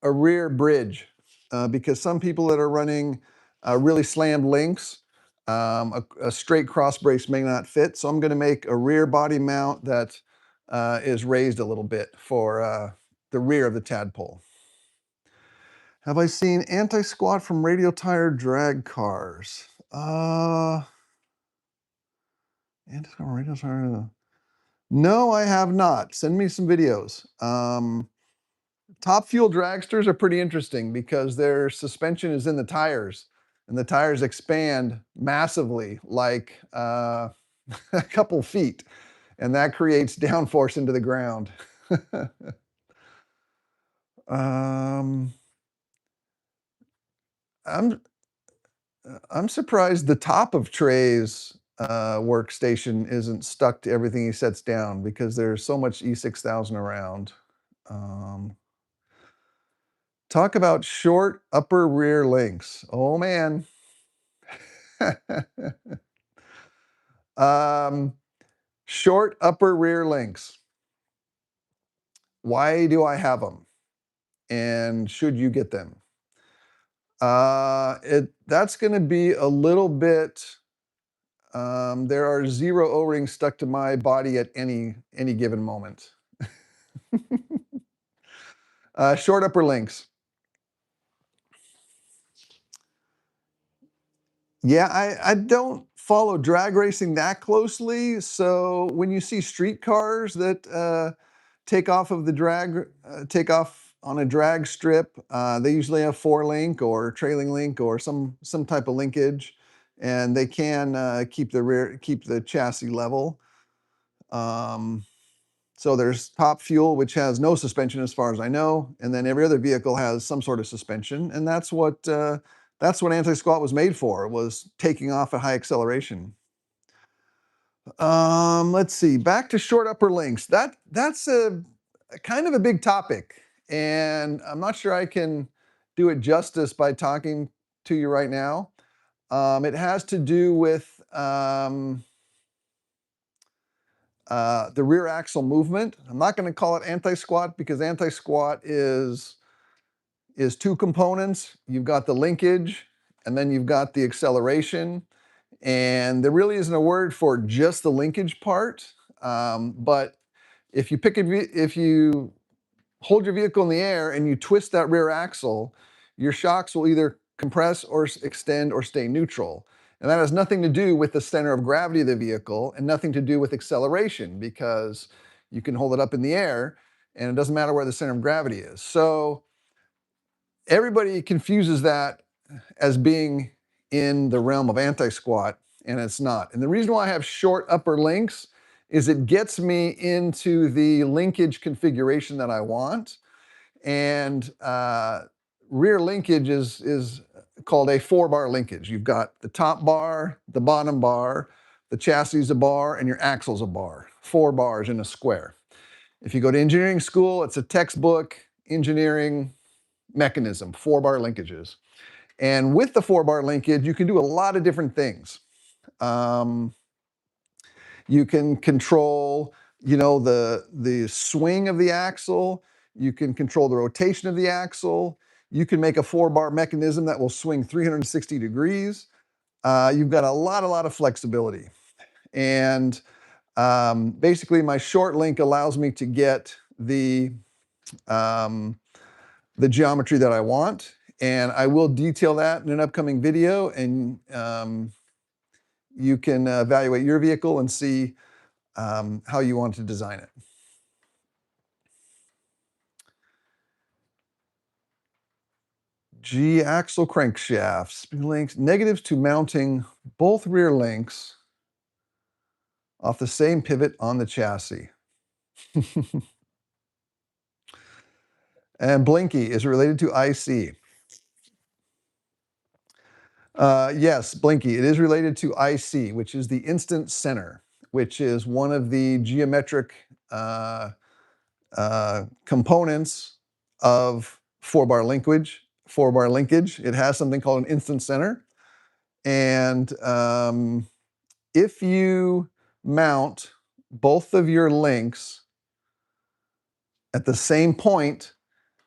bridge because some people that are running really slammed links, a straight cross brace may not fit. So I'm going to make a rear body mount that is raised a little bit for the rear of the tadpole. Have I seen anti-squat from radial tire drag cars? Anti-squat from radial tire. No, I have not. Send me some videos. Top fuel dragsters are pretty interesting because their suspension is in the tires, and the tires expand massively, like a couple feet, and that creates downforce into the ground. I'm surprised the top of Trey's workstation isn't stuck to everything he sets down because there's so much E6000 around. Talk about short upper rear links. Oh man. Short upper rear links. Why do I have them? And should you get them? That's going to be a little bit. There are 0 O-rings stuck to my body at any given moment. Short upper links. Yeah, I don't follow drag racing that closely. So when you see street cars that take off on a drag strip, they usually have 4-link or trailing link or some type of linkage, and they can keep the chassis level. So there's Top Fuel, which has no suspension as far as I know, and then every other vehicle has some sort of suspension, and that's what anti-squat was made for. It was taking off at high acceleration. Let's see. Back to short upper links. That's a kind of a big topic, and I'm not sure I can do it justice by talking to you right now. It has to do with the rear axle movement. I'm not going to call it anti-squat because anti-squat is 2 components. You've got the linkage and then you've got the acceleration. And there really isn't a word for just the linkage part. But if you hold your vehicle in the air and you twist that rear axle, your shocks will either compress or extend or stay neutral. And that has nothing to do with the center of gravity of the vehicle and nothing to do with acceleration because you can hold it up in the air and it doesn't matter where the center of gravity is. So everybody confuses that as being in the realm of anti-squat, and it's not. And the reason why I have short upper links is it gets me into the linkage configuration that I want. And rear linkage is called a 4-bar linkage. You've got the top bar, the bottom bar, the chassis is a bar, and your axle's a bar. 4 bars in a square. If you go to engineering school, it's a textbook engineering mechanism, 4-bar linkages. And with the 4-bar linkage, you can do a lot of different things. You can control, the swing of the axle. You can control the rotation of the axle. You can make a 4-bar mechanism that will swing 360 degrees. You've got a lot of flexibility. And basically, my short link allows me to get the geometry that I want. And I will detail that in an upcoming video, and you can evaluate your vehicle and see how you want to design it. G axle crankshafts, links, negatives to mounting both rear links off the same pivot on the chassis. And Blinky, is it related to IC? Yes, Blinky, it is related to IC, which is the instant center, which is one of the geometric components of four-bar linkage. It has something called an instant center. And if you mount both of your links at the same point,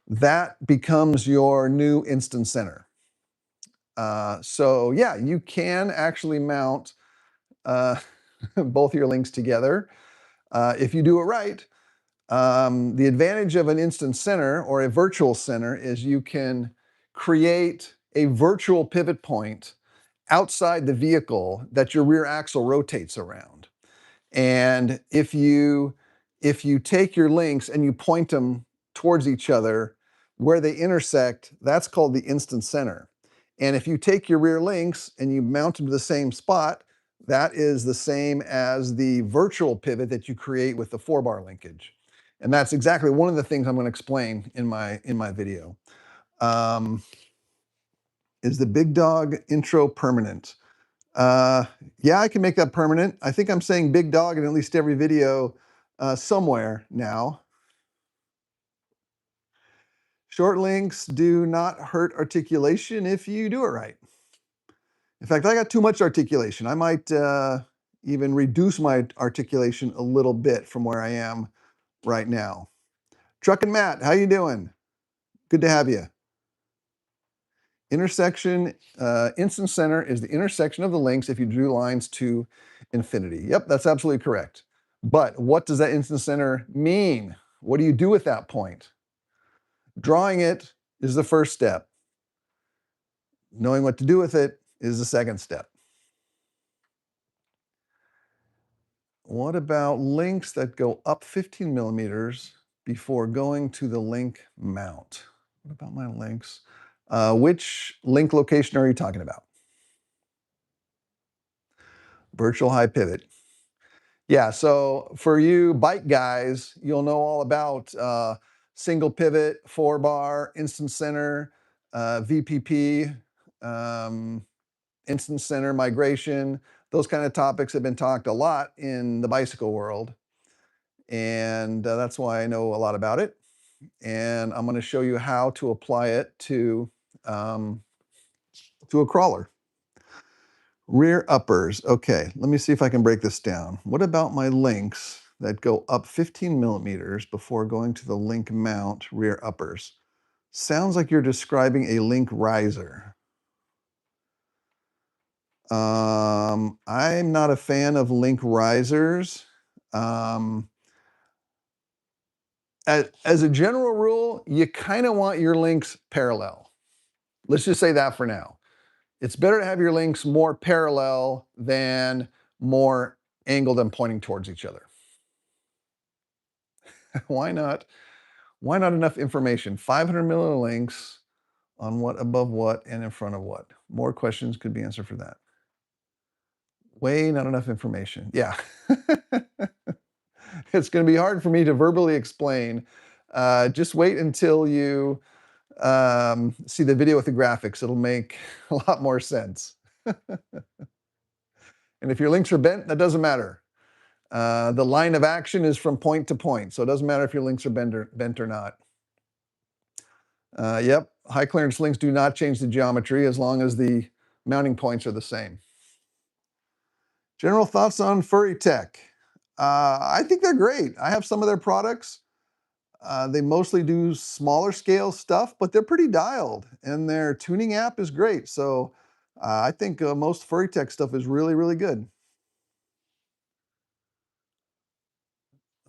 that becomes your new instant center. So yeah, you can actually mount both your links together if you do it right. The advantage of an instant center or a virtual center is you can create a virtual pivot point outside the vehicle that your rear axle rotates around. And if you take your links and you point them towards each other where they intersect, that's called the instant center. And if you take your rear links and you mount them to the same spot, that is the same as the virtual pivot that you create with the four-bar linkage. And that's exactly one of the things I'm going to explain in my video. Is the big dog intro permanent? Yeah, I can make that permanent. I think I'm saying big dog in at least every video somewhere now. Short links do not hurt articulation if you do it right. In fact, I got too much articulation. I might even reduce my articulation a little bit from where I am right now. Truck and Matt, how you doing? Good to have you. Intersection, instant center is the intersection of the links if you drew lines to infinity. Yep, that's absolutely correct. But what does that instant center mean? What do you do at that point? Drawing it is the first step. Knowing what to do with it is the second step. What about links that go up 15 millimeters before going to the link mount? What about my links? Which link location are you talking about? Virtual high pivot. Yeah, so for you bike guys, you'll know all about single pivot, four bar, instant center, VPP, instant center migration. Those kind of topics have been talked a lot in the bicycle world. And that's why I know a lot about it. And I'm going to show you how to apply it to a crawler. Rear uppers. Okay, let me see if I can break this down. What about my links that go up 15 millimeters before going to the link mount rear uppers? Sounds like you're describing a link riser. I'm not a fan of link risers. As a general rule, you kind of want your links parallel. Let's just say that for now. It's better to have your links more parallel than more angled and pointing towards each other. Why not? Why not enough information? 500 milliliter links on what above what and in front of what? More questions could be answered for that. Way not enough information. Yeah. It's going to be hard for me to verbally explain. Just wait until you see the video with the graphics. It'll make a lot more sense. And if your links are bent, that doesn't matter. The line of action is from point to point, so it doesn't matter if your links are bent or not. Yep, high clearance links do not change the geometry as long as the mounting points are the same. General thoughts on Furry Tech? I think they're great. I have some of their products. They mostly do smaller scale stuff, but they're pretty dialed, and their tuning app is great. So I think most Furry Tech stuff is really, really good.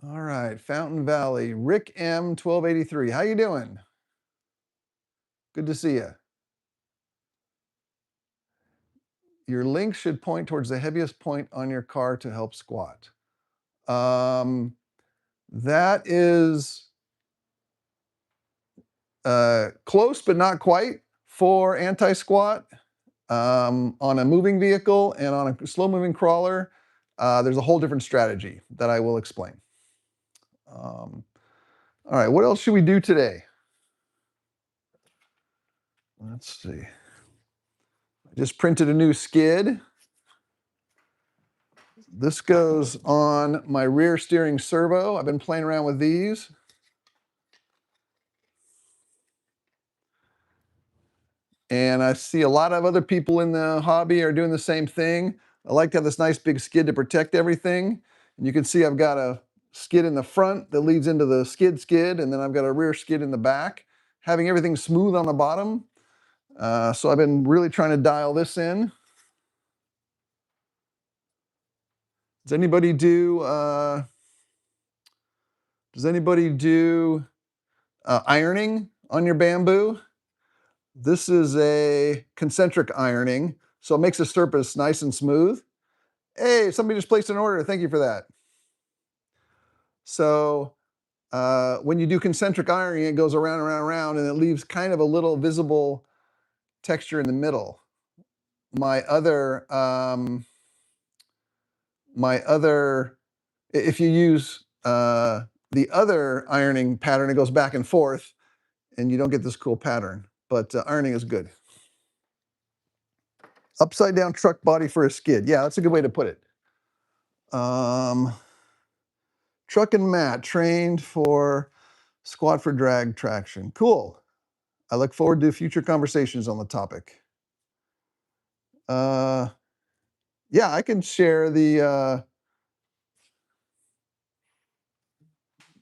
All right, Fountain Valley, Rick M 1283. How you doing? Good to see you. Your links should point towards the heaviest point on your car to help squat. That is close, but not quite. for anti-squat on a moving vehicle and on a slow-moving crawler, there's a whole different strategy that I will explain. All right, what else should we do today? Let's see. I just printed a new skid. This goes on my rear steering servo. I've been playing around with these. And I see a lot of other people in the hobby are doing the same thing. I like to have this nice big skid to protect everything. And you can see I've got a skid in the front that leads into the skid, and then I've got a rear skid in the back, having everything smooth on the bottom. So I've been really trying to dial this in. Does anybody do ironing on your bamboo? This is a concentric ironing, so it makes the surface nice and smooth. Hey, somebody just placed an order. Thank you for that. So when you do concentric ironing, it goes around, around, around, and it leaves kind of a little visible texture in the middle. My other, if you use the other ironing pattern, it goes back and forth, and you don't get this cool pattern. But ironing is good. Upside down truck body for a skid. Yeah, that's a good way to put it. Truck and mat trained for squat for drag traction. Cool. I look forward to future conversations on the topic. Yeah, I can share the,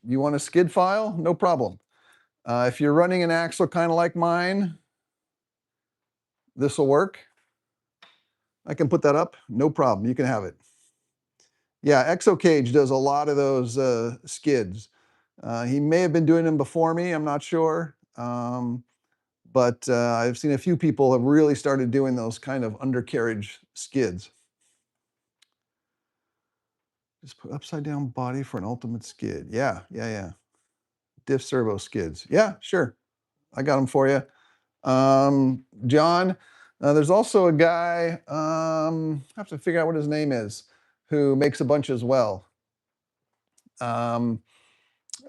you want a skid file? No problem. If you're running an axle kind of like mine, this will work. I can put that up, no problem, you can have it. Yeah, ExoCage does a lot of those skids. He may have been doing them before me, I'm not sure. But I've seen a few people have really started doing those kind of undercarriage skids. Just put upside down body for an ultimate skid. Yeah. Diff servo skids. Yeah, sure. I got them for you. John, there's also a guy, I have to figure out what his name is, who makes a bunch as well. I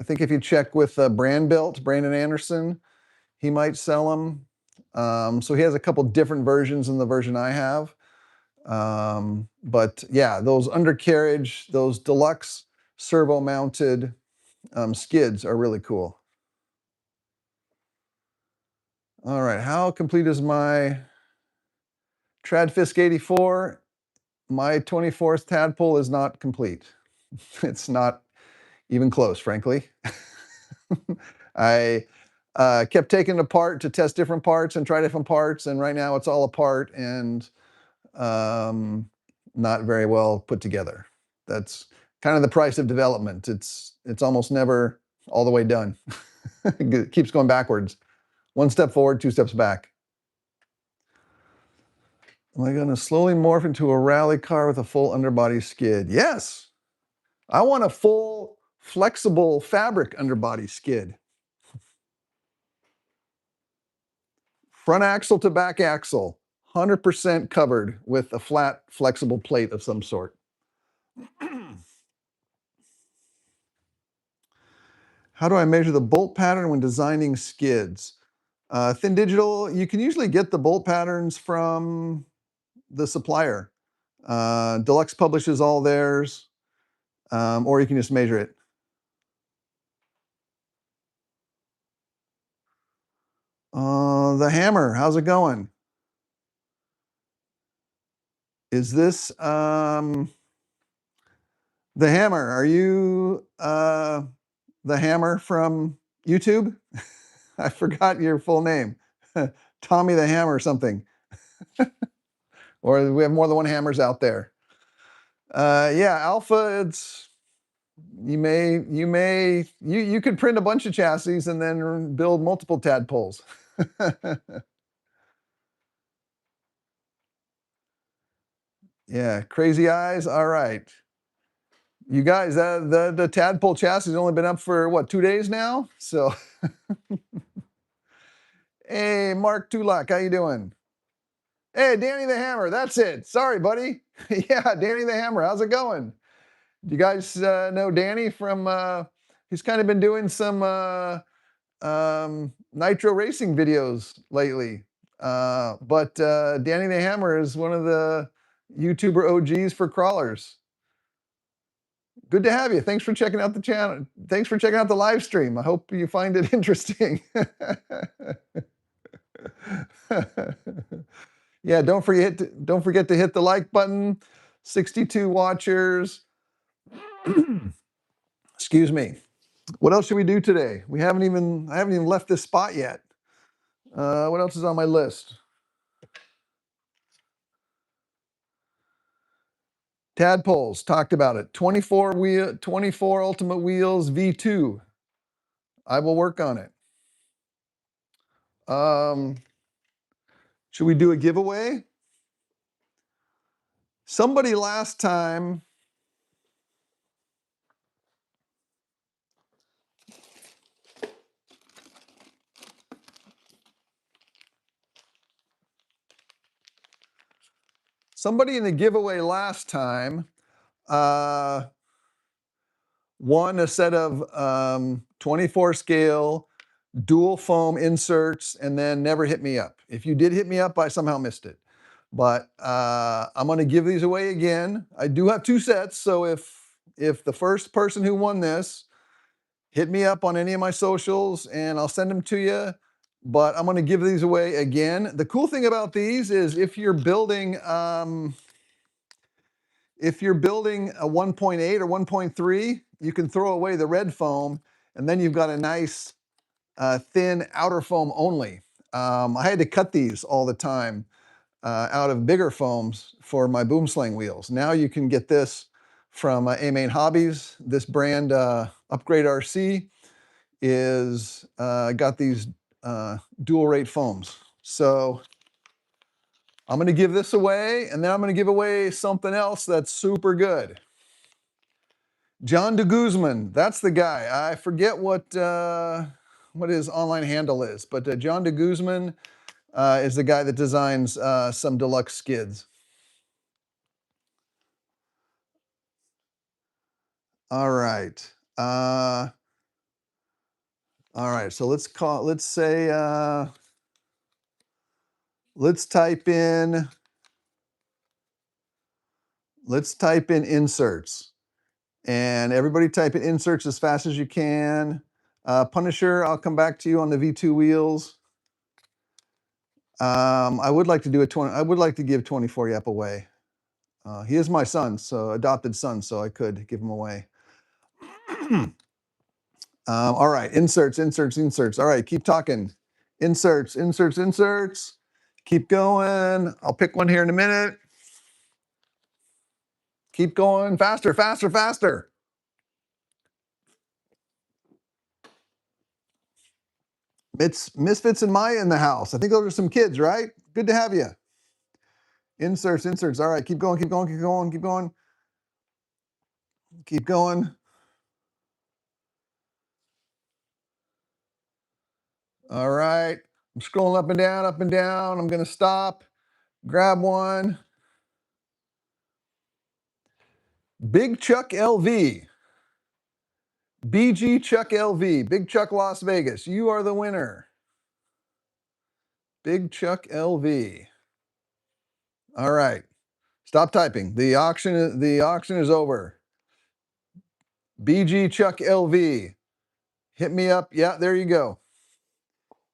think if you check with Brandon Anderson, he might sell them. So he has a couple different versions than the version I have. But yeah, those undercarriage, those deluxe servo mounted skids are really cool. All right, how complete is my Tradfisk 84? My 24th tadpole is not complete. It's not even close, frankly. I kept taking it apart to test different parts and try different parts, and right now it's all apart and not very well put together. That's kind of the price of development. It's almost never all the way done. It keeps going backwards. One step forward, two steps back. Am I going to slowly morph into a rally car with a full underbody skid? Yes. I want a full flexible fabric underbody skid. Front axle to back axle, 100% covered with a flat, flexible plate of some sort. How do I measure the bolt pattern when designing skids? Thin Digital, you can usually get the bolt patterns from the supplier. Deluxe publishes all theirs, or you can just measure it. The hammer, how's it going? Is this the hammer? Are you the hammer from YouTube? I forgot your full name. Tommy the Hammer or something. Or we have more than one hammers out there. Yeah, Alpha, it's you could print a bunch of chassis and then build multiple tadpoles. Yeah, crazy eyes. All right. You guys, the tadpole chassis has only been up for what, 2 days now? So Hey, Mark Tulak, how you doing? Hey, Danny the Hammer, that's it. Sorry, buddy. Yeah, Danny the Hammer, how's it going? Do you guys know Danny from, he's kind of been doing some nitro racing videos lately. But Danny the Hammer is one of the YouTuber OGs for crawlers. Good to have you. Thanks for checking out the channel. Thanks for checking out the live stream. I hope you find it interesting. Yeah, don't forget to hit the like button. 62 watchers. Excuse me. What else should we do today? I haven't even left this spot yet. What else is on my list? Tadpoles, talked about it. 24 Ultimate Wheels V2. I will work on it. Should we do a giveaway? Somebody last time in the giveaway last time won a set of 24 scale dual foam inserts and then never hit me up. If you did hit me up, I somehow missed it. But I'm going to give these away again. I do have 2 sets, so if the first person who won this, hit me up on any of my socials and I'll send them to you. But I'm going to give these away again. The cool thing about these is if you're building a 1.8 or 1.3, you can throw away the red foam, and then you've got a nice thin outer foam only. I had to cut these all the time out of bigger foams for my Boomslang wheels. Now you can get this from A-Main Hobbies. This brand, Upgrade RC, is got these dual rate foams. So I'm going to give this away, and then I'm going to give away something else that's super good. John de Guzman, that's the guy. I forget what his online handle is, but John de Guzman is the guy that designs some deluxe skids. All right. All right. So let's type in inserts, and everybody type in inserts as fast as you can. Punisher, I'll come back to you on the V2 wheels. I would like to do I would like to give 24 Yep away. He is my son, so adopted son, so I could give him away. All right, inserts. All right, keep talking. Inserts. Keep going. I'll pick one here in a minute. Keep going. Faster. It's Misfits and Maya in the house. I think those are some kids, right? Good to have you. Inserts. All right, keep going. All right, I'm scrolling up and down. I'm going to stop, grab one. Big Chuck LV. BG Chuck LV. Big Chuck Las Vegas. You are the winner. Big Chuck LV. All right. Stop typing. The auction is over. BG Chuck LV. Hit me up. Yeah, there you go.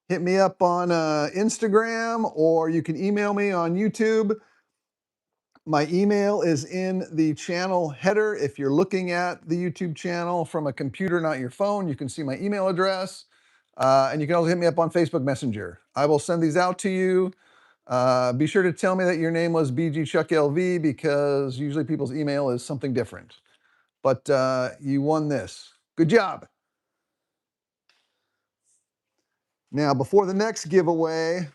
Hit me up on Instagram, or you can email me on YouTube. My email is in the channel header. If you're looking at the YouTube channel from a computer, not your phone, you can see my email address. And you can also hit me up on Facebook Messenger. I will send these out to you. Be sure to tell me that your name was BG Chuck LV, because usually people's email is something different. But you won this. Good job. Now, before the next giveaway,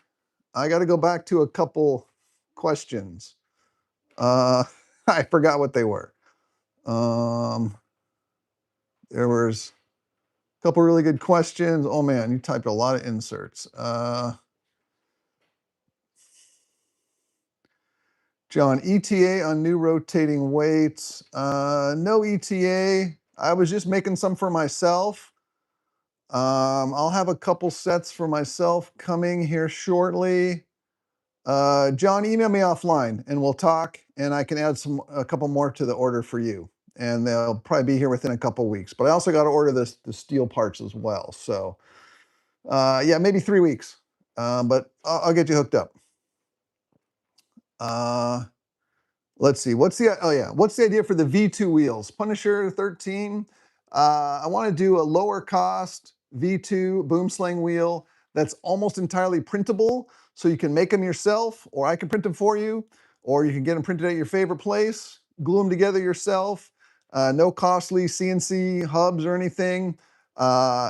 I got to go back to a couple questions. I forgot what they were. There was a couple really good questions. Oh man, you typed a lot of inserts. John, ETA on new rotating weights. No ETA. I was just making some for myself. I'll have a couple sets for myself coming here shortly. John, email me offline and we'll talk, and I can add a couple more to the order for you. And they'll probably be here within a couple weeks. But I also got to order the steel parts as well. So yeah, maybe 3 weeks. But I'll get you hooked up. Let's see. What's the idea for the V2 wheels? Punisher 13. I want to do a lower cost V2 Boomslang wheel that's almost entirely printable, so you can make them yourself, or I can print them for you, or you can get them printed at your favorite place, glue them together yourself. No costly CNC hubs or anything.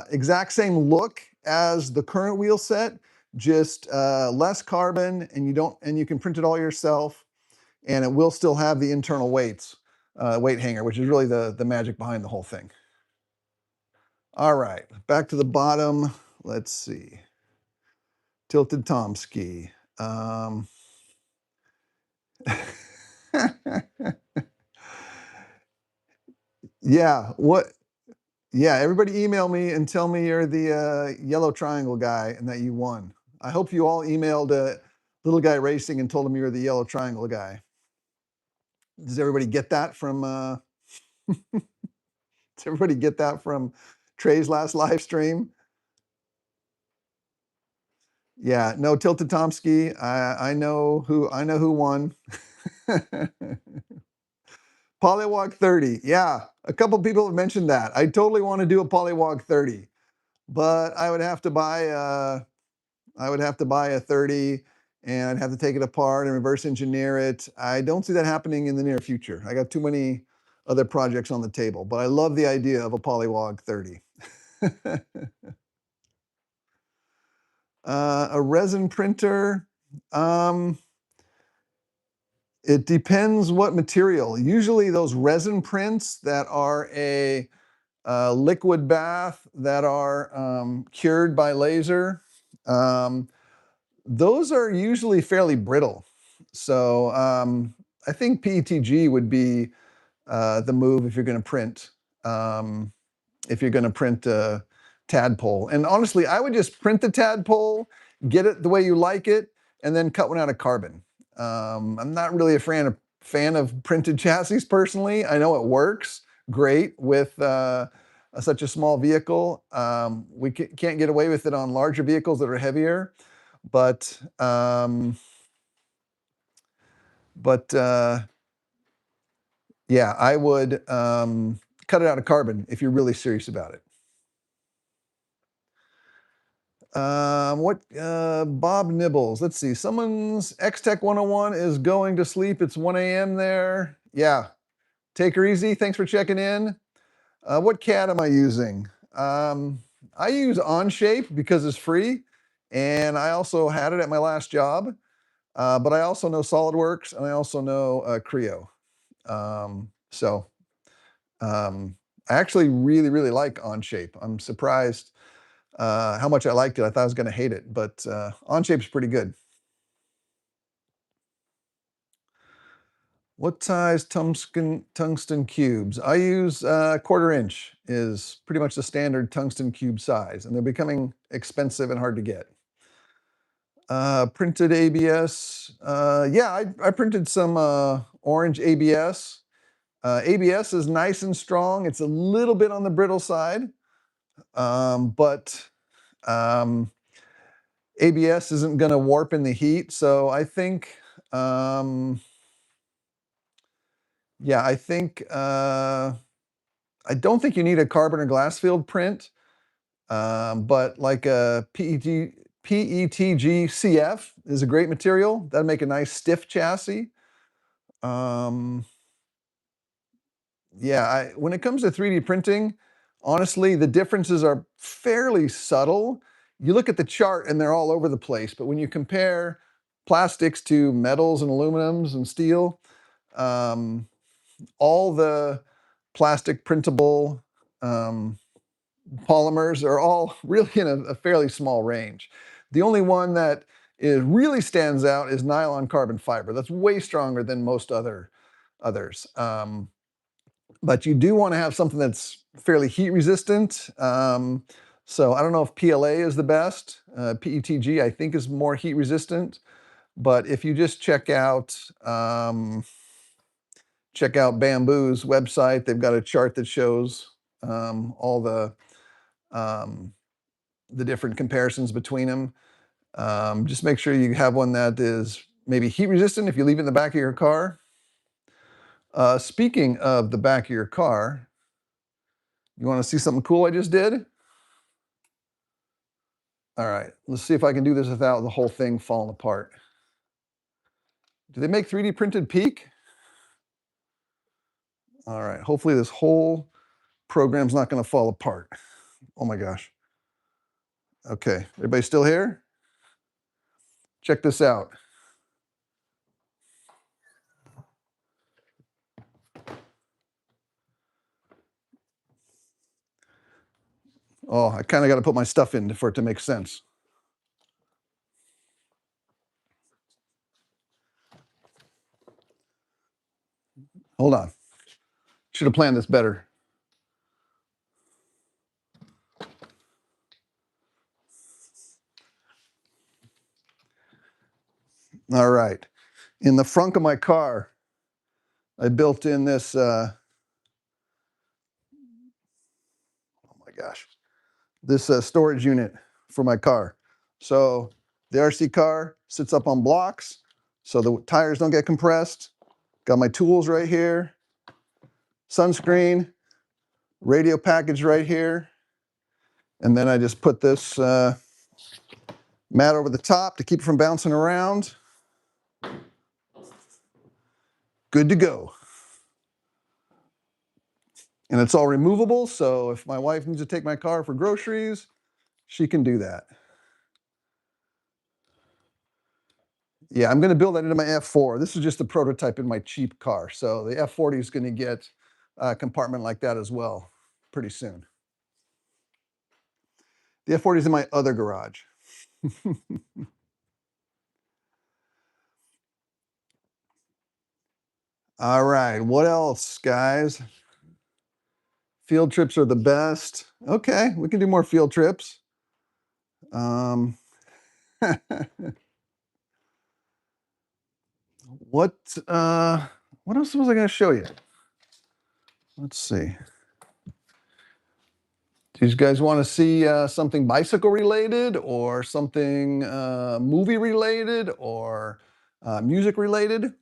Exact same look as the current wheel set, just less carbon, and you can print it all yourself. And it will still have the internal weight hanger, which is really the magic behind the whole thing. All right, back to the bottom. Let's see. Tilted Tomsky. Yeah, everybody email me and tell me you're the yellow triangle guy and that you won. I hope you all emailed Little Guy Racing and told him you were the yellow triangle guy. Does everybody get that from does everybody get that from Trey's last live stream? Yeah, no, Tilted Tomsky. I know who won. Polywog 30. Yeah, a couple people have mentioned that. I totally want to do a Polywog 30, but I would have to buy a 30, and I'd have to take it apart and reverse engineer it. I don't see that happening in the near future. I got too many other projects on the table, but I love the idea of a Polywog 30. A resin printer. It depends what material. Usually those resin prints that are a liquid bath, that are cured by laser, those are usually fairly brittle. So I think PETG would be the move if you're going to print. If you're going to print a tadpole. And honestly, I would just print the tadpole, get it the way you like it, and then cut one out of carbon. I'm not really a fan of printed chassis personally. I know it works great with such a small vehicle. We can't get away with it on larger vehicles that are heavier, but yeah, I would cut it out of carbon if you're really serious about it. Bob Nibbles, let's see, someone's X-Tech 101 is going to sleep. It's 1 a.m. there. Yeah, take her easy. Thanks for checking in. What CAD am I using? I use Onshape because it's free, and I also had it at my last job, but I also know SolidWorks, and I also know Creo. I actually really, really like Onshape. I'm surprised how much I liked it. I thought I was going to hate it, but Onshape's pretty good. What size tungsten cubes? I use 1/4 inch is pretty much the standard tungsten cube size, and they're becoming expensive and hard to get. Printed ABS. Yeah, I printed some orange ABS. ABS is nice and strong. It's a little bit on the brittle side, but ABS isn't going to warp in the heat. So I think, yeah, I don't think you need a carbon or glass field print, but like a PETG CF is a great material. That'd make a nice stiff chassis. Yeah, when it comes to 3D printing, honestly, the differences are fairly subtle. You look at the chart and they're all over the place, but when you compare plastics to metals and aluminums and steel, all the plastic printable polymers are all really in a fairly small range. The only one that it really stands out is nylon carbon fiber. That's way stronger than most others. But you do want to have something that's fairly heat resistant. So I don't know if PLA is the best. PETG I think is more heat resistant. But if you just check out Bamboo's website, they've got a chart that shows all the different comparisons between them. Just make sure you have one that is maybe heat resistant if you leave it in the back of your car. Speaking of the back of your car, you want to see something cool I just did? All right, let's see if I can do this without the whole thing falling apart. Do they make 3D printed PEEK? All right, hopefully this whole program's not going to fall apart. Oh my gosh. Okay, everybody still here? Check this out. Oh, I kind of got to put my stuff in for it to make sense. Hold on. Should have planned this better. All right. In the front of my car, I built in this, oh my gosh, this storage unit for my car. So the RC car sits up on blocks so the tires don't get compressed. Got my tools right here, sunscreen, radio package right here. And then I just put this mat over the top to keep it from bouncing around. Good to go. And it's all removable, so if my wife needs to take my car for groceries, she can do that. Yeah, I'm going to build that into my F4. This is just a prototype in my cheap car, so the F40 is going to get a compartment like that as well pretty soon. The F40 is in my other garage. All right, what else, guys? Field trips are the best. Okay, we can do more field trips. What else was I going to show you? Let's see. Do you guys want to see something bicycle related or something movie related or music related?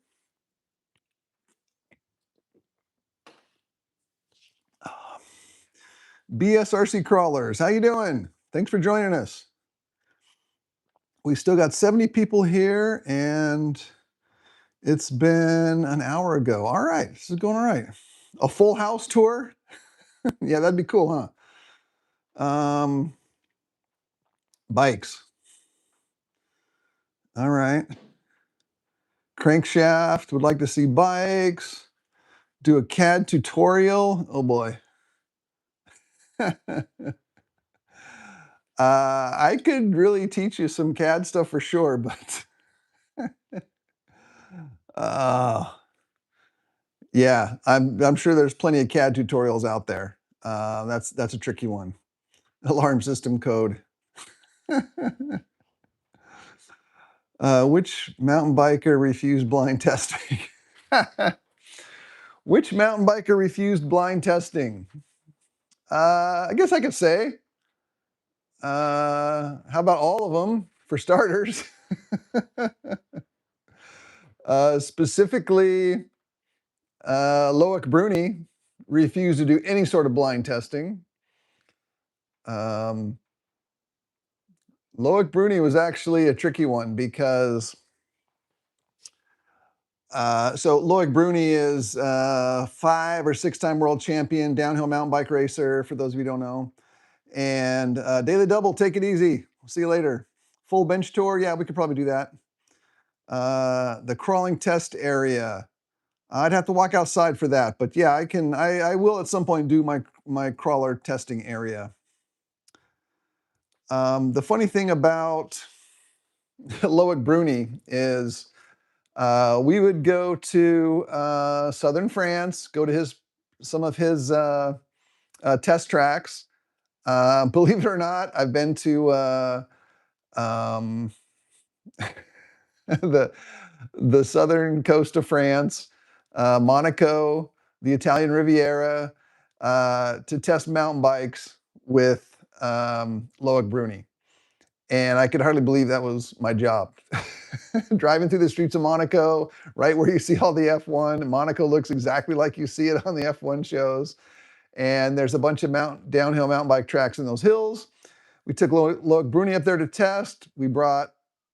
BSRC crawlers, how you doing? Thanks for joining us. We still got 70 people here and it's been an hour ago. All right, this is going all right. A full house tour? Yeah, that'd be cool, huh? Bikes. All right. Crankshaft, would like to see bikes. Do a CAD tutorial. Oh boy. I could really teach you some CAD stuff for sure, but yeah, I'm sure there's plenty of CAD tutorials out there. That's a tricky one. Alarm system code. Which mountain biker refused blind testing? Which mountain biker refused blind testing? I guess I could say. How about all of them, for starters? Specifically, Loic Bruni refused to do any sort of blind testing. Loic Bruni was actually a tricky one because so Loic Bruni is 5 or 6-time world champion downhill mountain bike racer, for those of you who don't know. And daily double, take it easy. See you later. Full bench tour, yeah, we could probably do that. The crawling test area, I'd have to walk outside for that, but yeah, I will at some point do my crawler testing area. The funny thing about Loic Bruni is, we would go to southern France, go to some of his test tracks. Believe it or not, I've been to um, the southern coast of France, Monaco, the Italian Riviera, to test mountain bikes with Loic Bruni. And I could hardly believe that was my job. Driving through the streets of Monaco, right where you see all the F1. Monaco looks exactly like you see it on the F1 shows. And there's a bunch of downhill mountain bike tracks in those hills. We took Loic Bruni up there to test. We brought,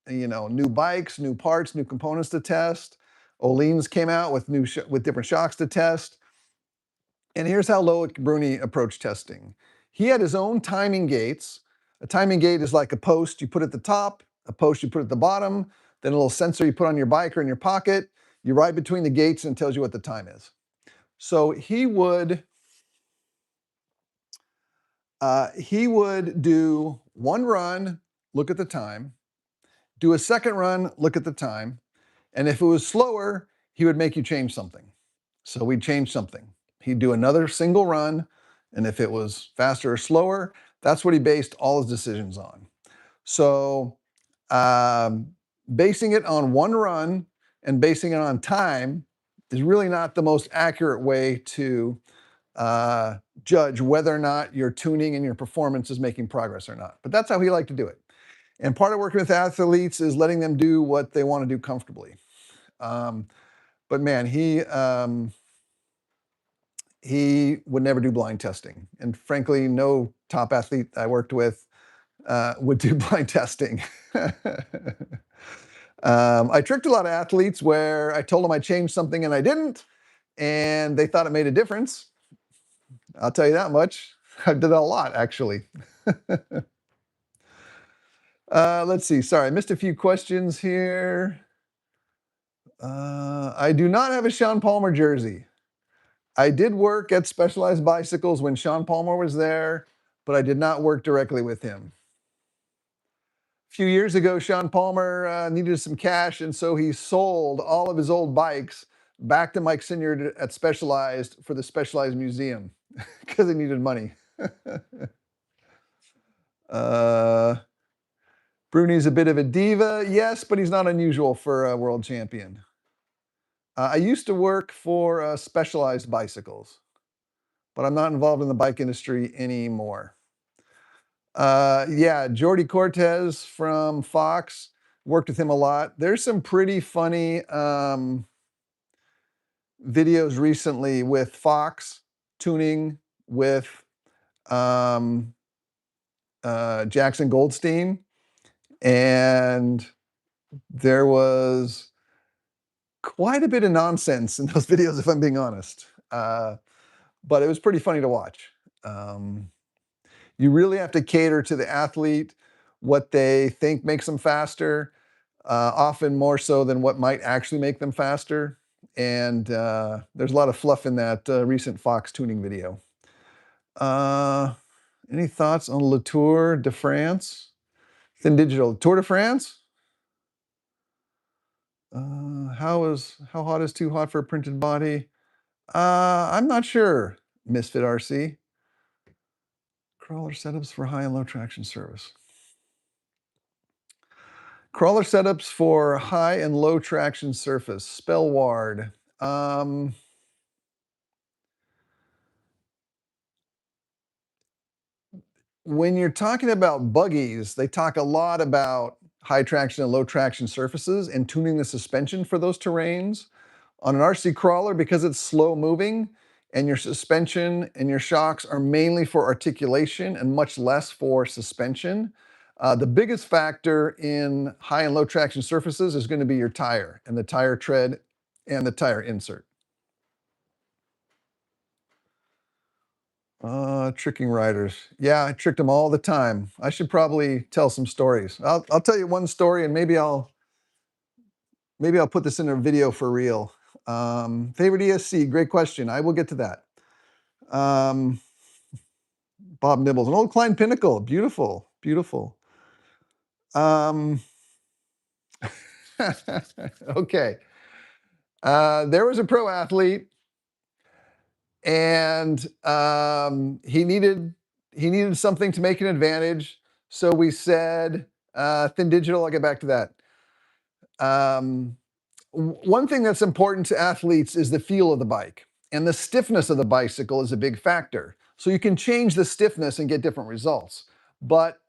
new bikes, new parts, new components to test. Öhlins came out with with different shocks to test. And here's how Loic Bruni approached testing. He had his own timing gates. A timing gate is like a post you put at the top, a post you put at the bottom, then a little sensor you put on your bike or in your pocket. You ride between the gates and it tells you what the time is. So he would do one run, look at the time, do a second run, look at the time, and if it was slower, he would make you change something. So we'd change something. He'd do another single run, and if it was faster or slower, that's what he based all his decisions on. So basing it on one run and basing it on time is really not the most accurate way to judge whether or not your tuning and your performance is making progress or not. But that's how he liked to do it. And part of working with athletes is letting them do what they want to do comfortably. But man, he would never do blind testing. And frankly, no top athlete I worked with would do blind testing. I tricked a lot of athletes where I told them I changed something and I didn't, and they thought it made a difference. I'll tell you that much. I did that a lot, actually. Let's see. Sorry, I missed a few questions here. I do not have a Sean Palmer jersey. I did work at Specialized Bicycles when Sean Palmer was there, but I did not work directly with him. A few years ago, Sean Palmer needed some cash, and so he sold all of his old bikes back to Mike Sinyard at Specialized for the Specialized Museum because he needed money. Bruni's a bit of a diva, yes, but he's not unusual for a world champion. I used to work for Specialized Bicycles, but I'm not involved in the bike industry anymore. Yeah, Jordi Cortez from Fox, worked with him a lot. There's some pretty funny videos recently with Fox tuning with Jackson Goldstein, and there was quite a bit of nonsense in those videos, if I'm being honest. But it was pretty funny to watch. You really have to cater to the athlete, what they think makes them faster, often more so than what might actually make them faster. And there's a lot of fluff in that recent Fox tuning video. Any thoughts on Le Tour de France? Thin Digital, Tour de France? How hot is too hot for a printed body? I'm not sure, Misfit RC. Crawler setups for high and low traction service. Crawler setups for high and low traction surface. Spellward. When you're talking about buggies, they talk a lot about high traction and low traction surfaces and tuning the suspension for those terrains. On an RC crawler, because it's slow moving and your suspension and your shocks are mainly for articulation and much less for suspension, the biggest factor in high and low traction surfaces is going to be your tire and the tire tread and the tire insert. Tricking riders. Yeah, I tricked them all the time. I should probably tell some stories. I'll tell you one story, and maybe I'll put this in a video for real. Favorite ESC, great question. I will get to that. Bob Nibbles, an old Klein Pinnacle, beautiful, beautiful. Okay. There was a pro athlete, and he needed something to make an advantage. So we said thin digital. I'll get back to that. One thing that's important to athletes is the feel of the bike, and the stiffness of the bicycle is a big factor. So you can change the stiffness and get different results, but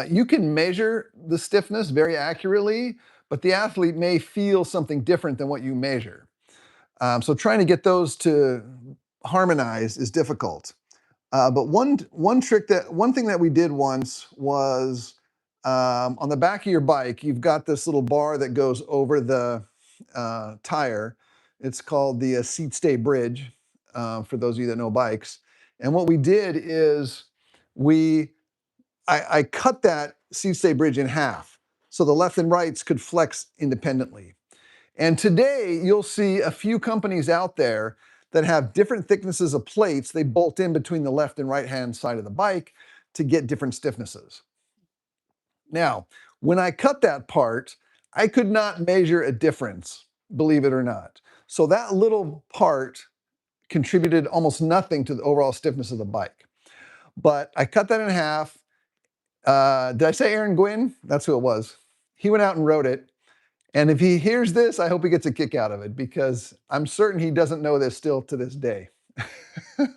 you can measure the stiffness very accurately, but the athlete may feel something different than what you measure. So trying to get those to harmonize is difficult. But one thing that we did once was on the back of your bike, you've got this little bar that goes over the tire. It's called the seat stay bridge, for those of you that know bikes. And what we did is I cut that seat stay bridge in half so the left and rights could flex independently. And today you'll see a few companies out there that have different thicknesses of plates they bolt in between the left and right hand side of the bike to get different stiffnesses. Now, when I cut that part, I could not measure a difference, believe it or not. So that little part contributed almost nothing to the overall stiffness of the bike. But I cut that in half. Did I say Aaron Gwynn? That's who it was. He went out and wrote it. And if he hears this, I hope he gets a kick out of it, because I'm certain he doesn't know this still to this day.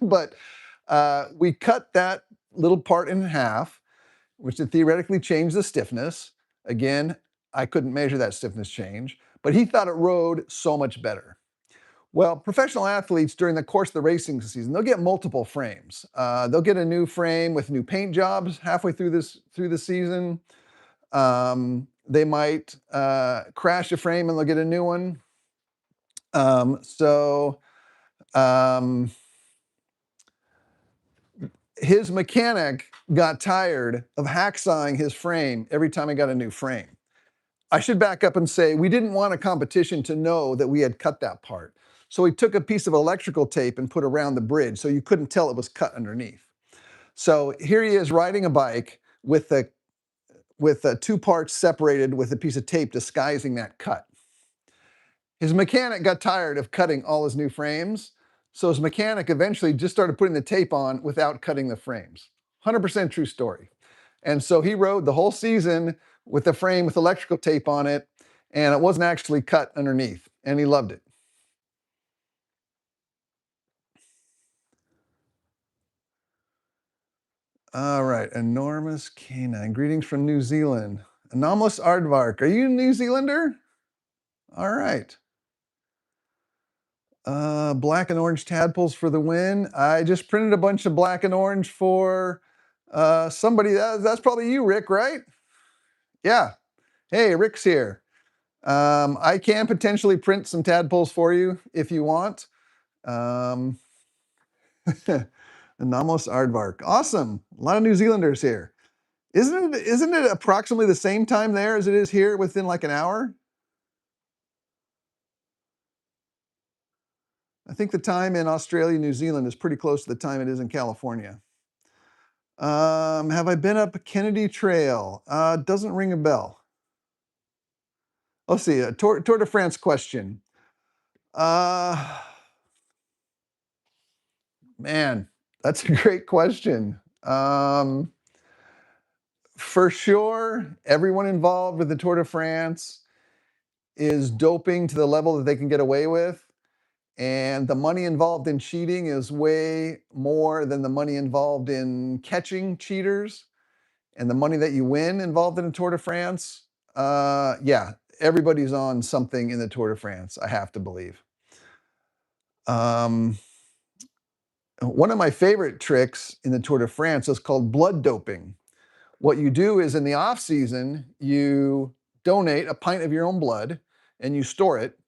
But we cut that little part in half, which would theoretically change the stiffness. Again, I couldn't measure that stiffness change, but he thought it rode so much better. Well, professional athletes during the course of the racing season, they'll get multiple frames. They'll get a new frame with new paint jobs halfway through the season. They might crash a frame and they'll get a new one. His mechanic got tired of hacksawing his frame every time he got a new frame. I should back up and say we didn't want a competition to know that we had cut that part. So he took a piece of electrical tape and put around the bridge so you couldn't tell it was cut underneath. So here he is riding a bike with two parts separated with a piece of tape disguising that cut. His mechanic got tired of cutting all his new frames, so his mechanic eventually just started putting the tape on without cutting the frames. 100% true story. And so he rode the whole season with the frame with electrical tape on it, and it wasn't actually cut underneath, and he loved it. All right, enormous canine. Greetings from New Zealand. Anomalous aardvark. Are you a New Zealander? All right. Black and orange tadpoles for the win. I just printed a bunch of black and orange for somebody. That's probably you, Rick, right? Yeah. Hey, Rick's here. I can potentially print some tadpoles for you if you want. Anomalous aardvark. Awesome. A lot of New Zealanders here. Isn't it approximately the same time there as it is here, within like an hour? I think the time in Australia, New Zealand is pretty close to the time it is in California. Have I been up Kennedy Trail? Doesn't ring a bell. Let's see, a Tour de France question. Man, that's a great question. For sure, everyone involved with the Tour de France is doping to the level that they can get away with. And the money involved in cheating is way more than the money involved in catching cheaters. And the money that you win involved in the Tour de France, yeah, everybody's on something in the Tour de France, I have to believe. One of my favorite tricks in the Tour de France is called blood doping. What you do is in the off season, you donate a pint of your own blood and you store it.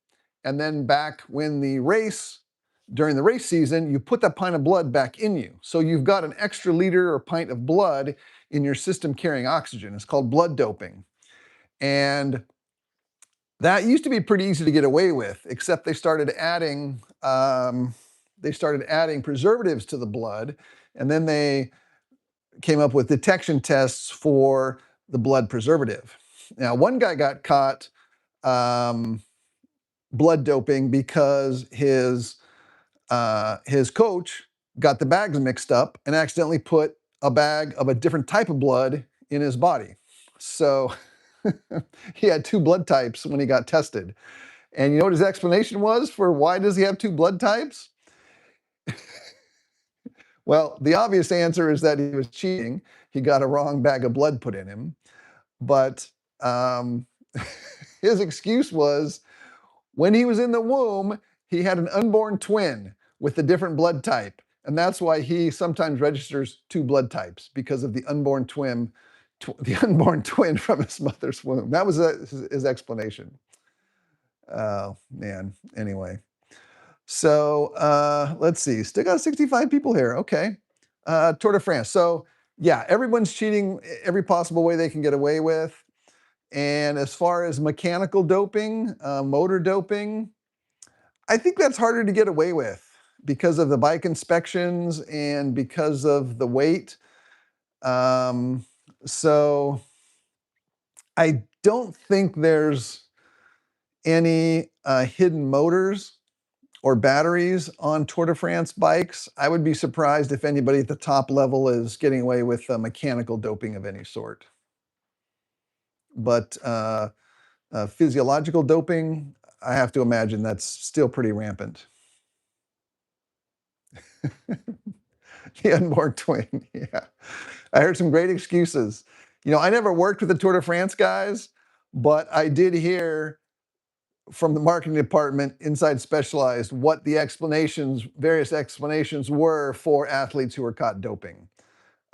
And then back when during the race season, you put that pint of blood back in you. So you've got an extra liter or pint of blood in your system carrying oxygen. It's called blood doping. And that used to be pretty easy to get away with, except they started adding preservatives to the blood, and then they came up with detection tests for the blood preservative. Now, one guy got caught blood doping because his coach got the bags mixed up and accidentally put a bag of a different type of blood in his body. So he had two blood types when he got tested. And you know what his explanation was for why does he have two blood types? Well, the obvious answer is that he was cheating. He got a wrong bag of blood put in him. But his excuse was when he was in the womb, he had an unborn twin with a different blood type. And that's why he sometimes registers two blood types, because of the unborn twin from his mother's womb. That was his explanation. Oh, man. Anyway. So let's see. Still got 65 people here. Okay. Tour de France. So yeah, everyone's cheating every possible way they can get away with. And as far as mechanical doping, motor doping, I think that's harder to get away with because of the bike inspections and because of the weight. So I don't think there's any hidden motors or batteries on Tour de France bikes. I would be surprised if anybody at the top level is getting away with mechanical doping of any sort. But physiological doping, I have to imagine that's still pretty rampant. The unborn twin, yeah. I heard some great excuses. You know, I never worked with the Tour de France guys, but I did hear from the marketing department inside Specialized what the various explanations were for athletes who were caught doping.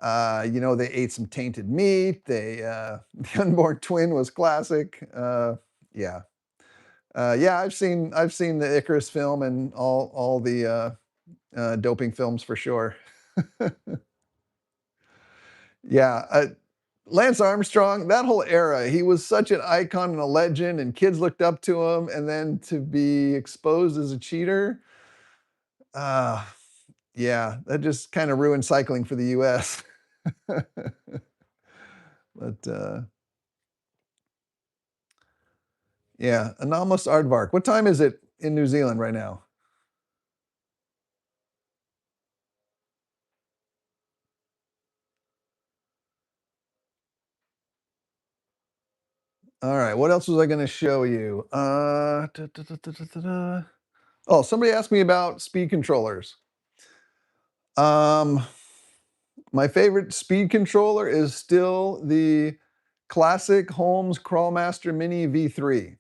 You know, they ate some tainted meat. The unborn twin was classic. Yeah. I've seen the Icarus film and all the doping films for sure. Yeah. Lance Armstrong, that whole era, he was such an icon and a legend, and kids looked up to him, and then to be exposed as a cheater, yeah, that just kind of ruined cycling for the US. But yeah, Anomalous Aardvark. What time is it in New Zealand right now? All right, what else was I going to show you? Oh, somebody asked me about speed controllers. My favorite speed controller is still the classic Holmes Crawlmaster Mini V3.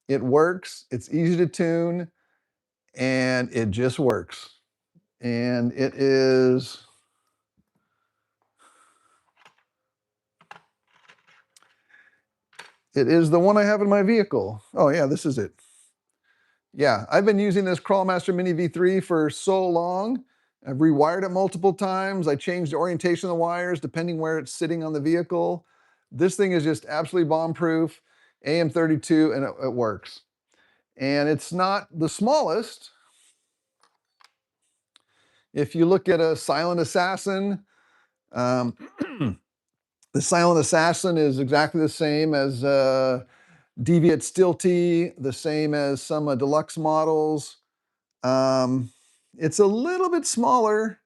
It works, it's easy to tune, and it just works. And it is the one I have in my vehicle. Oh yeah, this is it. Yeah, I've been using this Crawlmaster Mini V3 for so long. I've rewired it multiple times. I changed the orientation of the wires depending where it's sitting on the vehicle. This thing is just absolutely bomb-proof, AM32, and it works. And it's not the smallest. If you look at a Silent Assassin, the Silent Assassin is exactly the same as Deviate Stilty, the same as some deluxe models. It's a little bit smaller,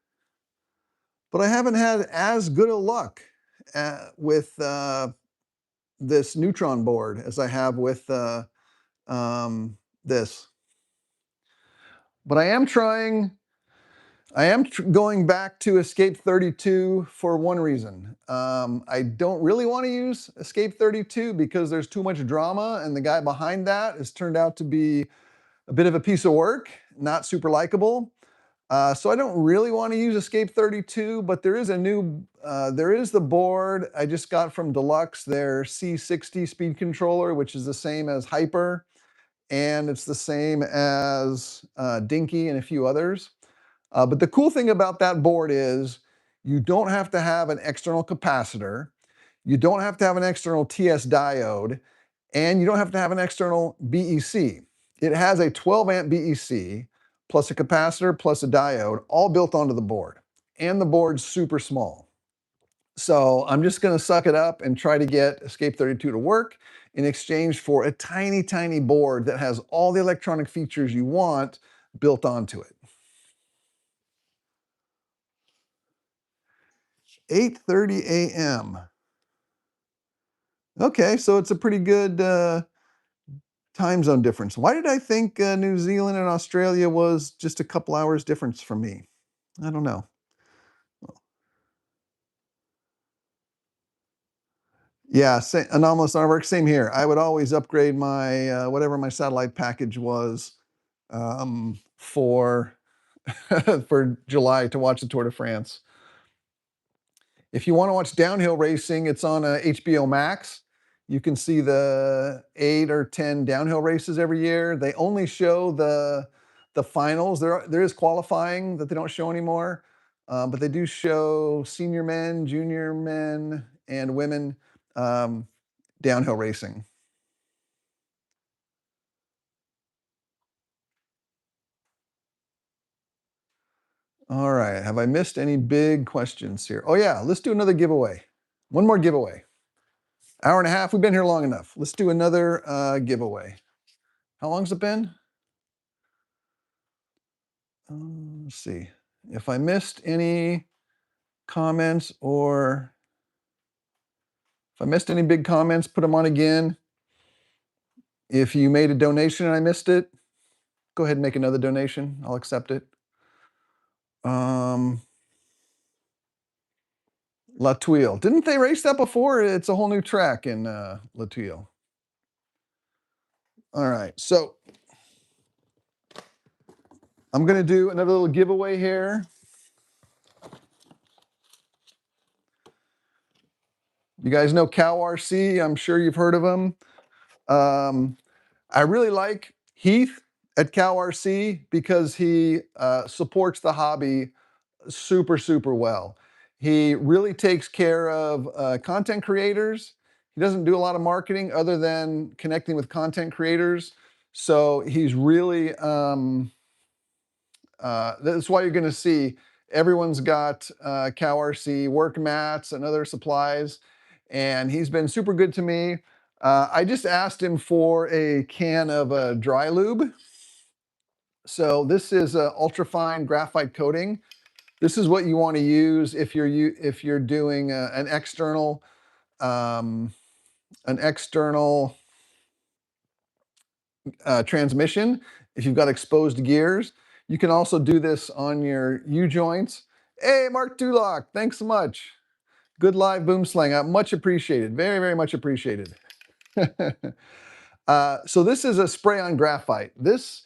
but I haven't had as good a luck with this Neutron board as I have with this. But I am going back to Escape 32 for one reason. I don't really want to use Escape 32 because there's too much drama, and the guy behind that has turned out to be a bit of a piece of work, not super likable. So I don't really want to use Escape 32, but there is the board I just got from Deluxe, their C60 speed controller, which is the same as Hyper, and it's the same as Dinky and a few others. But the cool thing about that board is you don't have to have an external capacitor, you don't have to have an external TS diode, and you don't have to have an external BEC. It has a 12 amp BEC plus a capacitor plus a diode all built onto the board. And the board's super small. So I'm just going to suck it up and try to get Escape 32 to work in exchange for a tiny, tiny board that has all the electronic features you want built onto it. 8:30 a.m. Okay, so it's a pretty good time zone difference. Why did I think New Zealand and Australia was just a couple hours difference from me? I don't know. Yeah, anomalous artwork, same here. I would always upgrade my whatever my satellite package was for for July to watch the Tour de France. If you want to watch downhill racing, it's on HBO Max. You can see the 8 or 10 downhill races every year. They only show the finals. There is qualifying that they don't show anymore, but they do show senior men, junior men, and women downhill racing. All right, have I missed any big questions here? Oh yeah, let's do another giveaway. One more giveaway. Hour and a half, we've been here long enough. Let's do another giveaway. How long's it been? Let's see. If I missed any comments or if I missed any big comments, put them on again. If you made a donation and I missed it, go ahead and make another donation. I'll accept it. La Tuile. Didn't they race that before? It's a whole new track in La Tuile. All right, so I'm going to do another little giveaway here. You guys know Cow RC. I'm sure you've heard of him. I really like Heath at Cow RC because he supports the hobby super, super well. He really takes care of content creators. He doesn't do a lot of marketing other than connecting with content creators. So he's really, that's why you're going to see everyone's got Cow RC work mats and other supplies. And he's been super good to me. I just asked him for a can of dry lube. So this is ultrafine graphite coating. This is what you want to use if you're doing an external transmission. If you've got exposed gears, you can also do this on your U-joints. Hey, Mark Dulock, thanks so much. Good live Boomslang, much appreciated, very, very much appreciated. So this is a spray-on graphite. This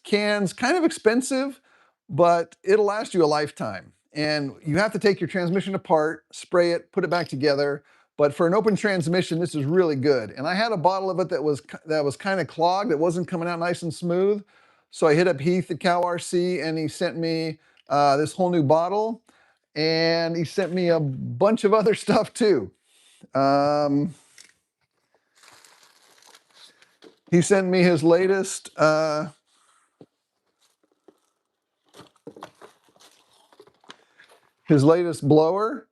can's kind of expensive, but it'll last you a lifetime. And you have to take your transmission apart, spray it, put it back together. But for an open transmission, this is really good. And I had a bottle of it that was kind of clogged. It wasn't coming out nice and smooth. So I hit up Heath at Cow RC, and he sent me this whole new bottle. And he sent me a bunch of other stuff too. He sent me his latest blower.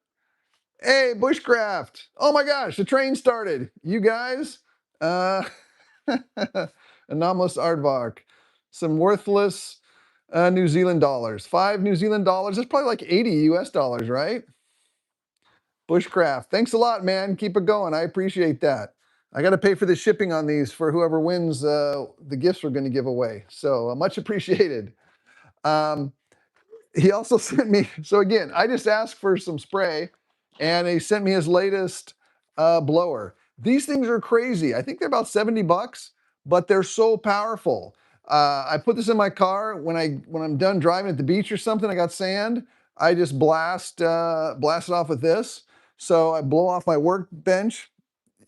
Hey, bushcraft. Oh my gosh, the train started. You guys, anomalous aardvark. Some worthless New Zealand dollars. 5 New Zealand dollars. That's probably like 80 US dollars, right? Bushcraft. Thanks a lot, man. Keep it going. I appreciate that. I got to pay for the shipping on these for whoever wins the gifts we're going to give away. So much appreciated. He also sent me, so again, I just asked for some spray and he sent me his latest blower. These things are crazy. I think they're about 70 bucks, but they're so powerful. I put this in my car when I'm done driving at the beach or something, I got sand, I just blast it off with this. So I blow off my workbench.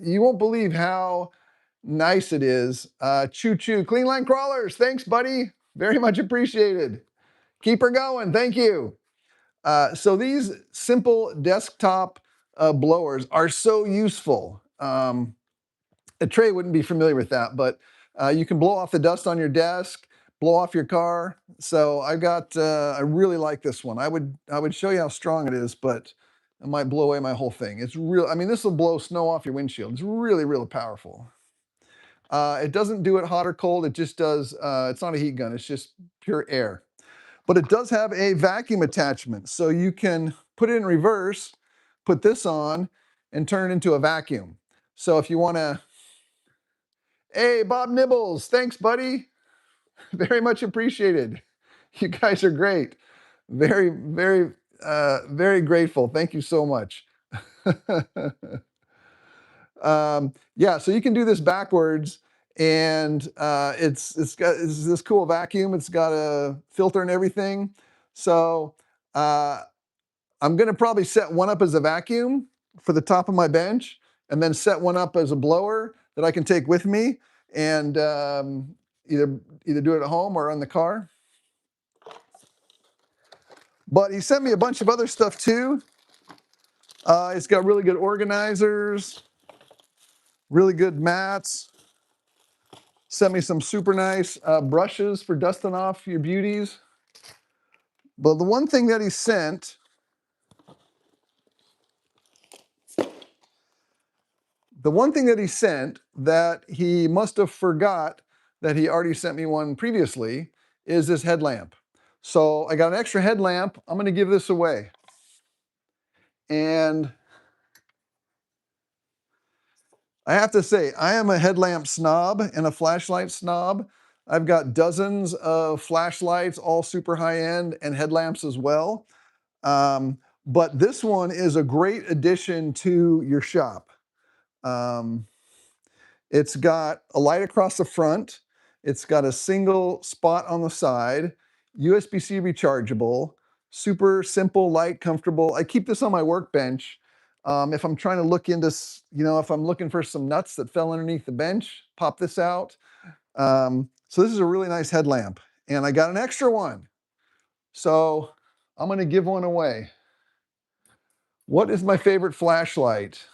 You won't believe how nice it is. Choo choo, clean line crawlers. Thanks, buddy. Very much appreciated. Keep her going. Thank you. So these simple desktop blowers are so useful. Trey wouldn't be familiar with that, but you can blow off the dust on your desk, blow off your car. So I really like this one. I would show you how strong it is, but It might blow away my whole thing. It's real. I mean, this will blow snow off your windshield. It's really, really powerful. It doesn't do it hot or cold. It just does, it's not a heat gun. It's just pure air. But it does have a vacuum attachment. So you can put it in reverse, put this on, and turn it into a vacuum. So if you want to, hey, Bob Nibbles, thanks, buddy. Very much appreciated. You guys are great. Very, very, very grateful. Thank you so much. Yeah, so you can do this backwards, and it's this cool vacuum. It's got a filter and everything. So I'm going to probably set one up as a vacuum for the top of my bench, and then set one up as a blower that I can take with me and either do it at home or on the car. But he sent me a bunch of other stuff too. It's got really good organizers, really good mats. Sent me some super nice brushes for dusting off your beauties. But the one thing that he sent, that he must have forgot that he already sent me one previously is this headlamp. So I got an extra headlamp. I'm going to give this away. And I have to say, I am a headlamp snob and a flashlight snob. I've got dozens of flashlights, all super high end, and headlamps as well. But this one is a great addition to your shop. It's got a light across the front. It's got a single spot on the side, USB-C rechargeable, super simple, light, comfortable. I keep this on my workbench. If I'm trying to look into, if I'm looking for some nuts that fell underneath the bench, pop this out. So this is a really nice headlamp, and I got an extra one. So I'm going to give one away. What is my favorite flashlight?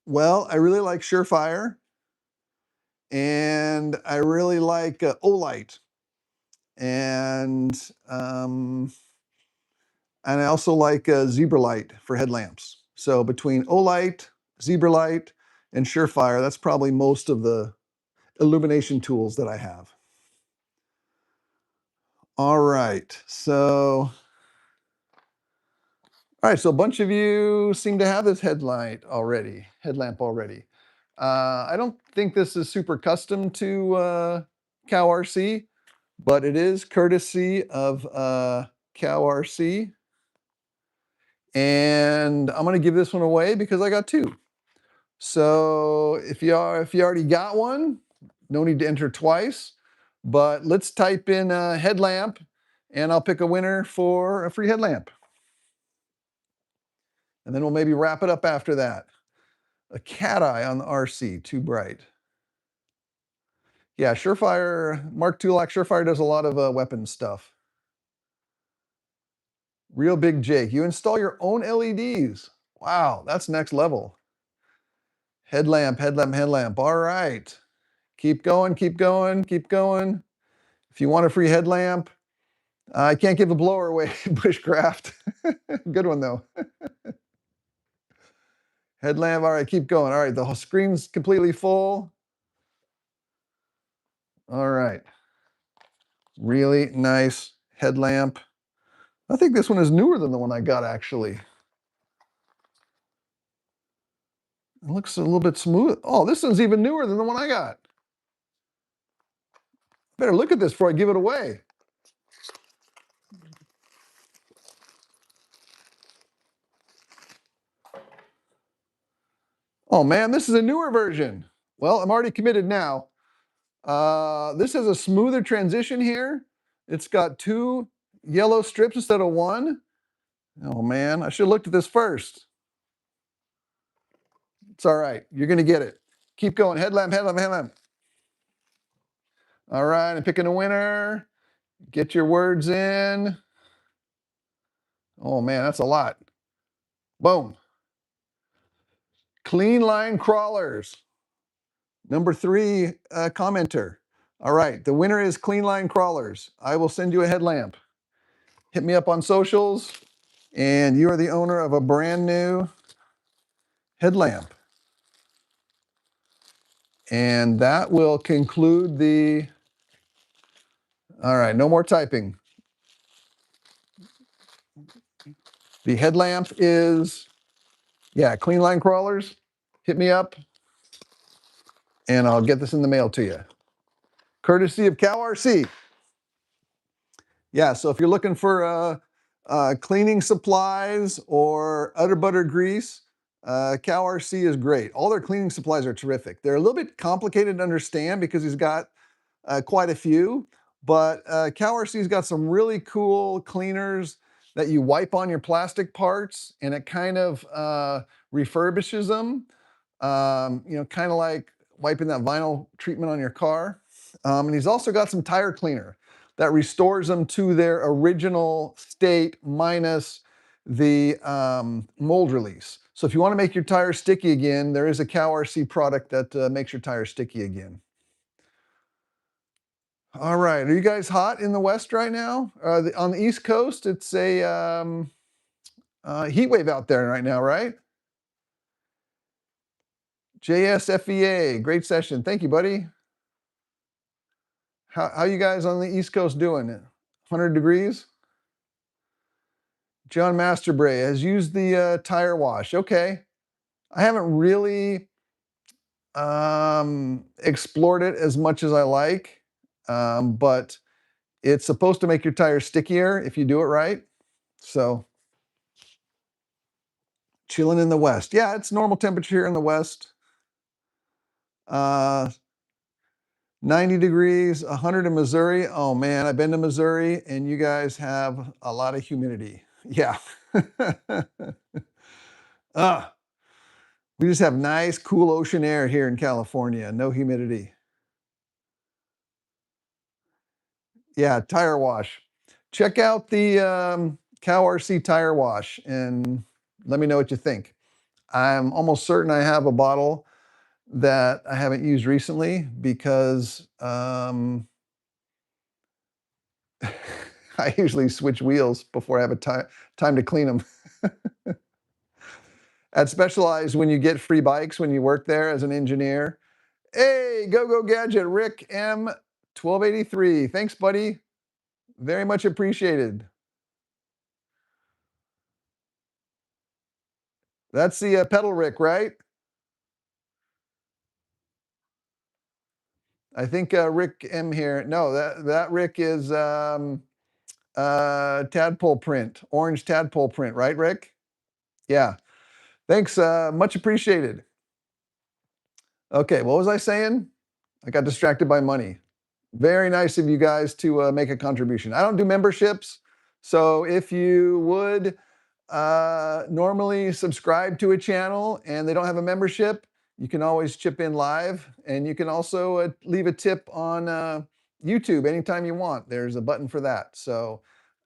Well, I really like Surefire, and I really like Olight, and I also like Zebralight for headlamps. So between Olight, Zebralight, and Surefire, that's probably most of the illumination tools that I have. All right, so a bunch of you seem to have this headlamp already. I don't think this is super custom to Cow RC, but it is courtesy of Cow RC. And I'm going to give this one away because I got two. So if you already got one, no need to enter twice. But let's type in headlamp, and I'll pick a winner for a free headlamp. And then we'll maybe wrap it up after that. A cat eye on the RC, too bright. Yeah, Surefire, Mark Tulak, Surefire does a lot of weapons stuff. Real Big Jake, you install your own LEDs. Wow, that's next level. Headlamp. All right. Keep going. If you want a free headlamp, I can't give a blower away, Bushcraft. Good one, though. Headlamp, all right, keep going. All right, the whole screen's completely full. All right. Really nice headlamp. I think this one is newer than the one I got, actually. It looks a little bit smooth. Oh, this one's even newer than the one I got. Better look at this before I give it away. Oh man, this is a newer version. Well, I'm already committed now. This has a smoother transition here. It's got 2 yellow strips instead of 1. Oh man, I should have looked at this first. It's all right. You're going to get it. Keep going. Headlamp. All right, I'm picking a winner. Get your words in. Oh man, that's a lot. Boom. Clean Line Crawlers. Number 3 commenter. All right, the winner is Clean Line Crawlers. I will send you a headlamp. Hit me up on socials, and you are the owner of a brand new headlamp. And that will conclude the, all right, no more typing. The headlamp is, yeah, Clean Line Crawlers. Hit me up, and I'll get this in the mail to you. Courtesy of Cow RC. Yeah, so if you're looking for cleaning supplies or udder butter grease, Cow RC is great. All their cleaning supplies are terrific. They're a little bit complicated to understand because he's got quite a few, but Cow RC's got some really cool cleaners that you wipe on your plastic parts, and it kind of refurbishes them. You know, kind of like wiping that vinyl treatment on your car. And he's also got some tire cleaner that restores them to their original state minus the mold release. So if you want to make your tires sticky again, there is a Cow RC product that makes your tires sticky again. All right, are you guys hot in the West right now? On the East Coast, it's a heat wave out there right now, right? JSFEA, great session. Thank you, buddy. How you guys on the East Coast doing? 100 degrees? John Masterbray has used the tire wash. Okay. I haven't really explored it as much as I like, but it's supposed to make your tires stickier if you do it right. So chilling in the West. Yeah, it's normal temperature here in the West. 90 degrees, 100 in Missouri. Oh man, I've been to Missouri and you guys have a lot of humidity. Yeah. We just have nice, cool ocean air here in California, no humidity. Yeah, tire wash. Check out the Cow RC tire wash and let me know what you think. I'm almost certain I have a bottle that I haven't used recently because I usually switch wheels before I have a time to clean them. At Specialized, when you get free bikes when you work there as an engineer. Hey, Go Gadget, Rick M. 1283. Thanks, buddy. Very much appreciated. That's the pedal Rick, right? I think Rick M here. No, that Rick is tadpole print, orange tadpole print, right, Rick? Yeah. Thanks. Much appreciated. Okay, what was I saying? I got distracted by money. Very nice of you guys to make a contribution. I don't do memberships, so if you would normally subscribe to a channel and they don't have a membership, you can always chip in live, and you can also leave a tip on YouTube anytime you want. There's a button for that. So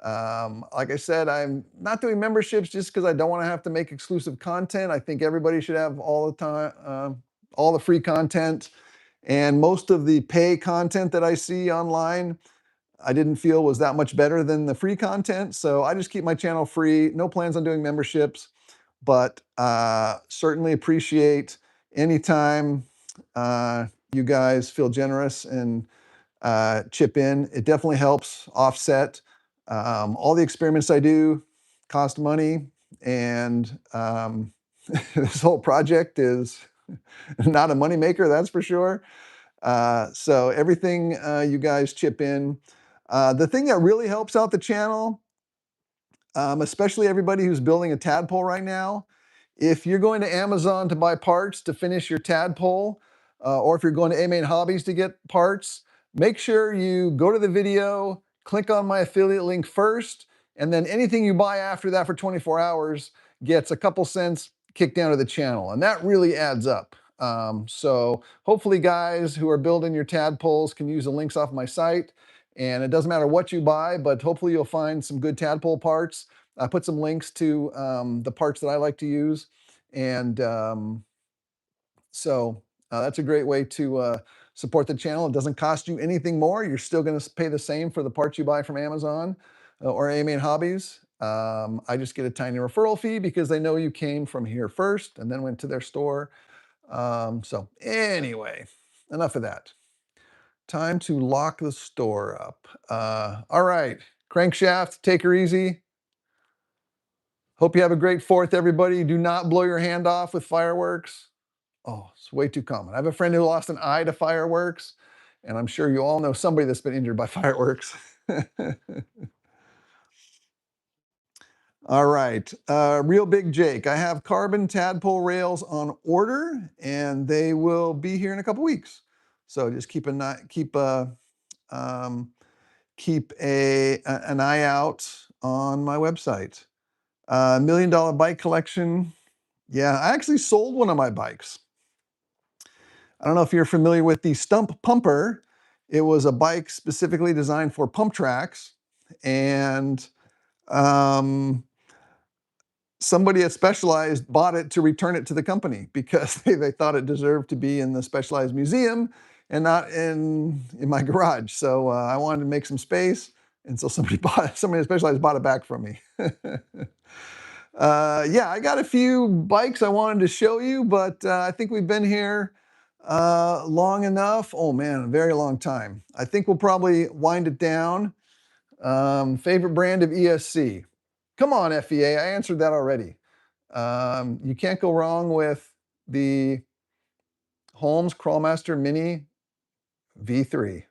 like I said, I'm not doing memberships just because I don't want to have to make exclusive content. I think everybody should have all the time, all the free content. And most of the pay content that I see online, I didn't feel was that much better than the free content. So I just keep my channel free. No plans on doing memberships, but certainly appreciate anytime you guys feel generous and chip in. It definitely helps offset. All the experiments I do cost money, and this whole project is not a moneymaker, that's for sure. So everything you guys chip in. The thing that really helps out the channel, especially everybody who's building a tadpole right now, if you're going to Amazon to buy parts to finish your tadpole, or if you're going to A-Main Hobbies to get parts, make sure you go to the video, click on my affiliate link first, and then anything you buy after that for 24 hours gets a couple cents kicked down to the channel, and that really adds up. So hopefully guys who are building your tadpoles can use the links off my site, and it doesn't matter what you buy, but hopefully you'll find some good tadpole parts. I put some links to the parts that I like to use, and so that's a great way to support the channel. It doesn't cost you anything more. You're still going to pay the same for the parts you buy from Amazon or AMA Hobbies. I just get a tiny referral fee because they know you came from here first and then went to their store. So anyway, enough of that. Time to lock the store up. All right, crankshaft, take her easy. Hope you have a great 4th, everybody. Do not blow your hand off with fireworks. Oh, it's way too common. I have a friend who lost an eye to fireworks, and I'm sure you all know somebody that's been injured by fireworks. All right, Real Big Jake. I have carbon tadpole rails on order, and they will be here in a couple weeks. So just keep an eye out on my website. $1 million bike collection. Yeah, I actually sold one of my bikes. I don't know if you're familiar with the Stump Pumper. It was a bike specifically designed for pump tracks, and somebody at Specialized bought it to return it to the company because they thought it deserved to be in the Specialized museum and not in my garage. So I wanted to make some space, and so somebody at Specialized bought it back from me. Yeah, I got a few bikes I wanted to show you, but I think we've been here long enough. Oh man, a very long time. I think we'll probably wind it down. Favorite brand of ESC? Come on, FEA, I answered that already. You can't go wrong with the Holmes Crawlmaster Mini V3.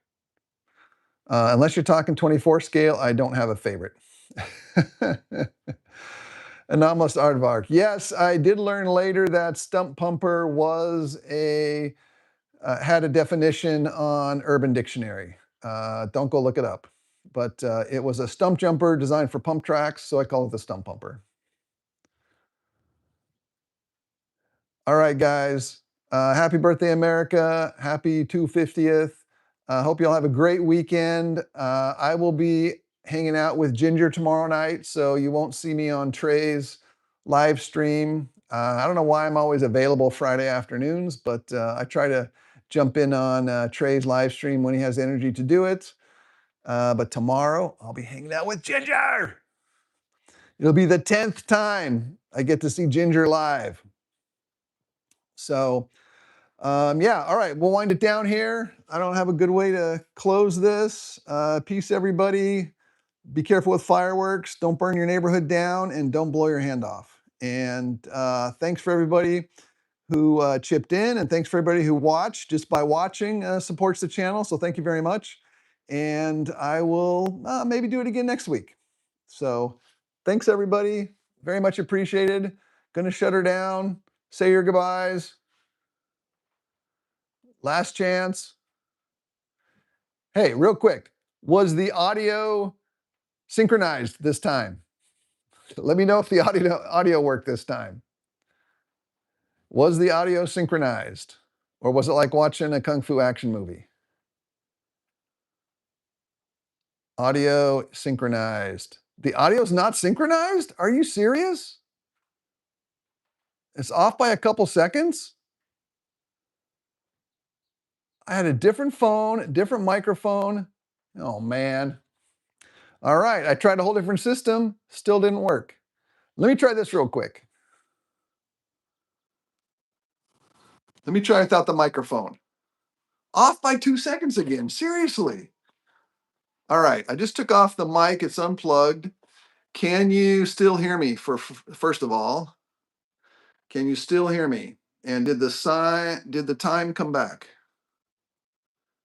Unless you're talking 24 scale, I don't have a favorite. Anomalous Aardvark. Yes, I did learn later that Stump Pumper was had a definition on Urban Dictionary. Don't go look it up. But it was a stump jumper designed for pump tracks, so I call it the Stump Pumper. All right, guys. Happy birthday, America. Happy 250th. Hope you all have a great weekend. I will be hanging out with Ginger tomorrow night, so you won't see me on Trey's live stream. I don't know why I'm always available Friday afternoons, but I try to jump in on Trey's live stream when he has energy to do it. But tomorrow, I'll be hanging out with Ginger. It'll be the 10th time I get to see Ginger live. So, yeah, all right, we'll wind it down here. I don't have a good way to close this. Peace, everybody. Be careful with fireworks. Don't burn your neighborhood down, and don't blow your hand off. And thanks for everybody who chipped in, and thanks for everybody who watched. Just by watching supports the channel, so thank you very much. And I will maybe do it again next week. So thanks, everybody. Very much appreciated. Gonna shut her down. Say your goodbyes. Last chance. Hey, real quick, was the audio synchronized this time? Let me know if the audio worked this time. Was the audio synchronized? Or was it like watching a Kung Fu action movie? Audio synchronized. The audio's not synchronized? Are you serious? It's off by a couple seconds? I had a different phone, different microphone. Oh man. All right, I tried a whole different system, still didn't work. Let me try this real quick. Let me try without the microphone. Off by 2 seconds again, seriously. All right, I just took off the mic, it's unplugged. Can you still hear me first of all? Can you still hear me? And did the time come back?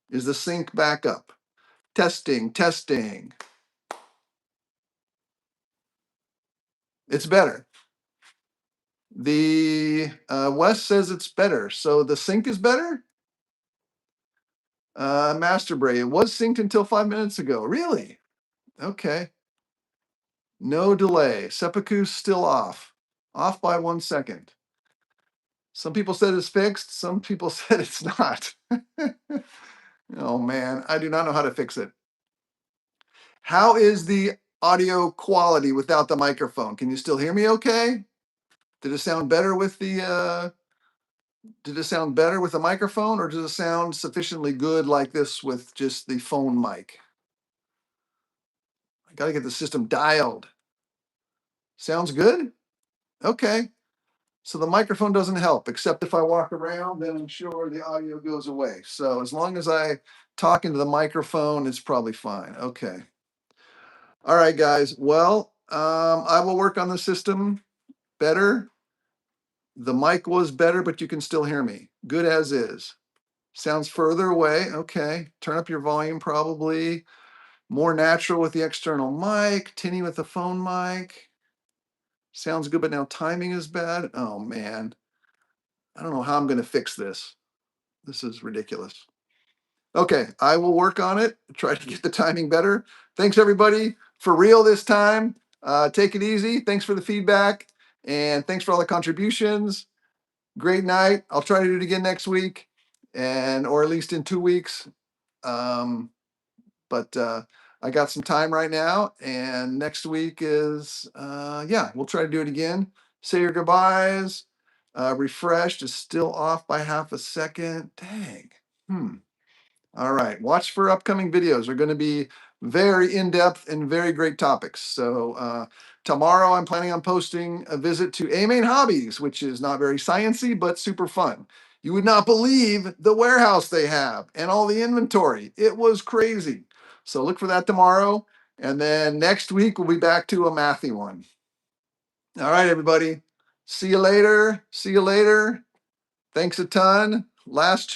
Is the sync back up? Testing, testing. It's better. The Wes says it's better. So the sync is better? Master Bray, it was synced until 5 minutes ago. Really? Okay. No delay. Seppuku's still off. Off by 1 second. Some people said it's fixed. Some people said it's not. Oh man, I do not know how to fix it. How is the audio quality without the microphone? Can you still hear me okay? Did it sound better with the Did it sound better with the microphone, or does it sound sufficiently good like this with just the phone mic? I gotta get the system dialed. Sounds good? Okay. So the microphone doesn't help, except if I walk around, then I'm sure the audio goes away. So as long as I talk into the microphone, it's probably fine. Okay. All right, guys. Well, I will work on the system better. The mic was better, but you can still hear me. Good as is. Sounds further away. Okay. Turn up your volume probably. More natural with the external mic, tinny with the phone mic. Sounds good, but now timing is bad. Oh man. I don't know how I'm going to fix this. This is ridiculous. Okay, I will work on it, try to get the timing better. Thanks everybody, for real this time. Take it easy. Thanks for the feedback, and thanks for all the contributions. Great night. I'll try to do it again next week, or at least in 2 weeks. But I got some time right now, and next week is yeah, we'll try to do it again. Say your goodbyes. Refreshed is still off by half a second. Dang. All right. Watch for upcoming videos. They're going to be very in-depth and very great topics. So tomorrow I'm planning on posting a visit to A-Main Hobbies, which is not very sciencey, but super fun. You would not believe the warehouse they have and all the inventory. It was crazy. So look for that tomorrow. And then next week we'll be back to a mathy one. All right, everybody. See you later. See you later. Thanks a ton. Last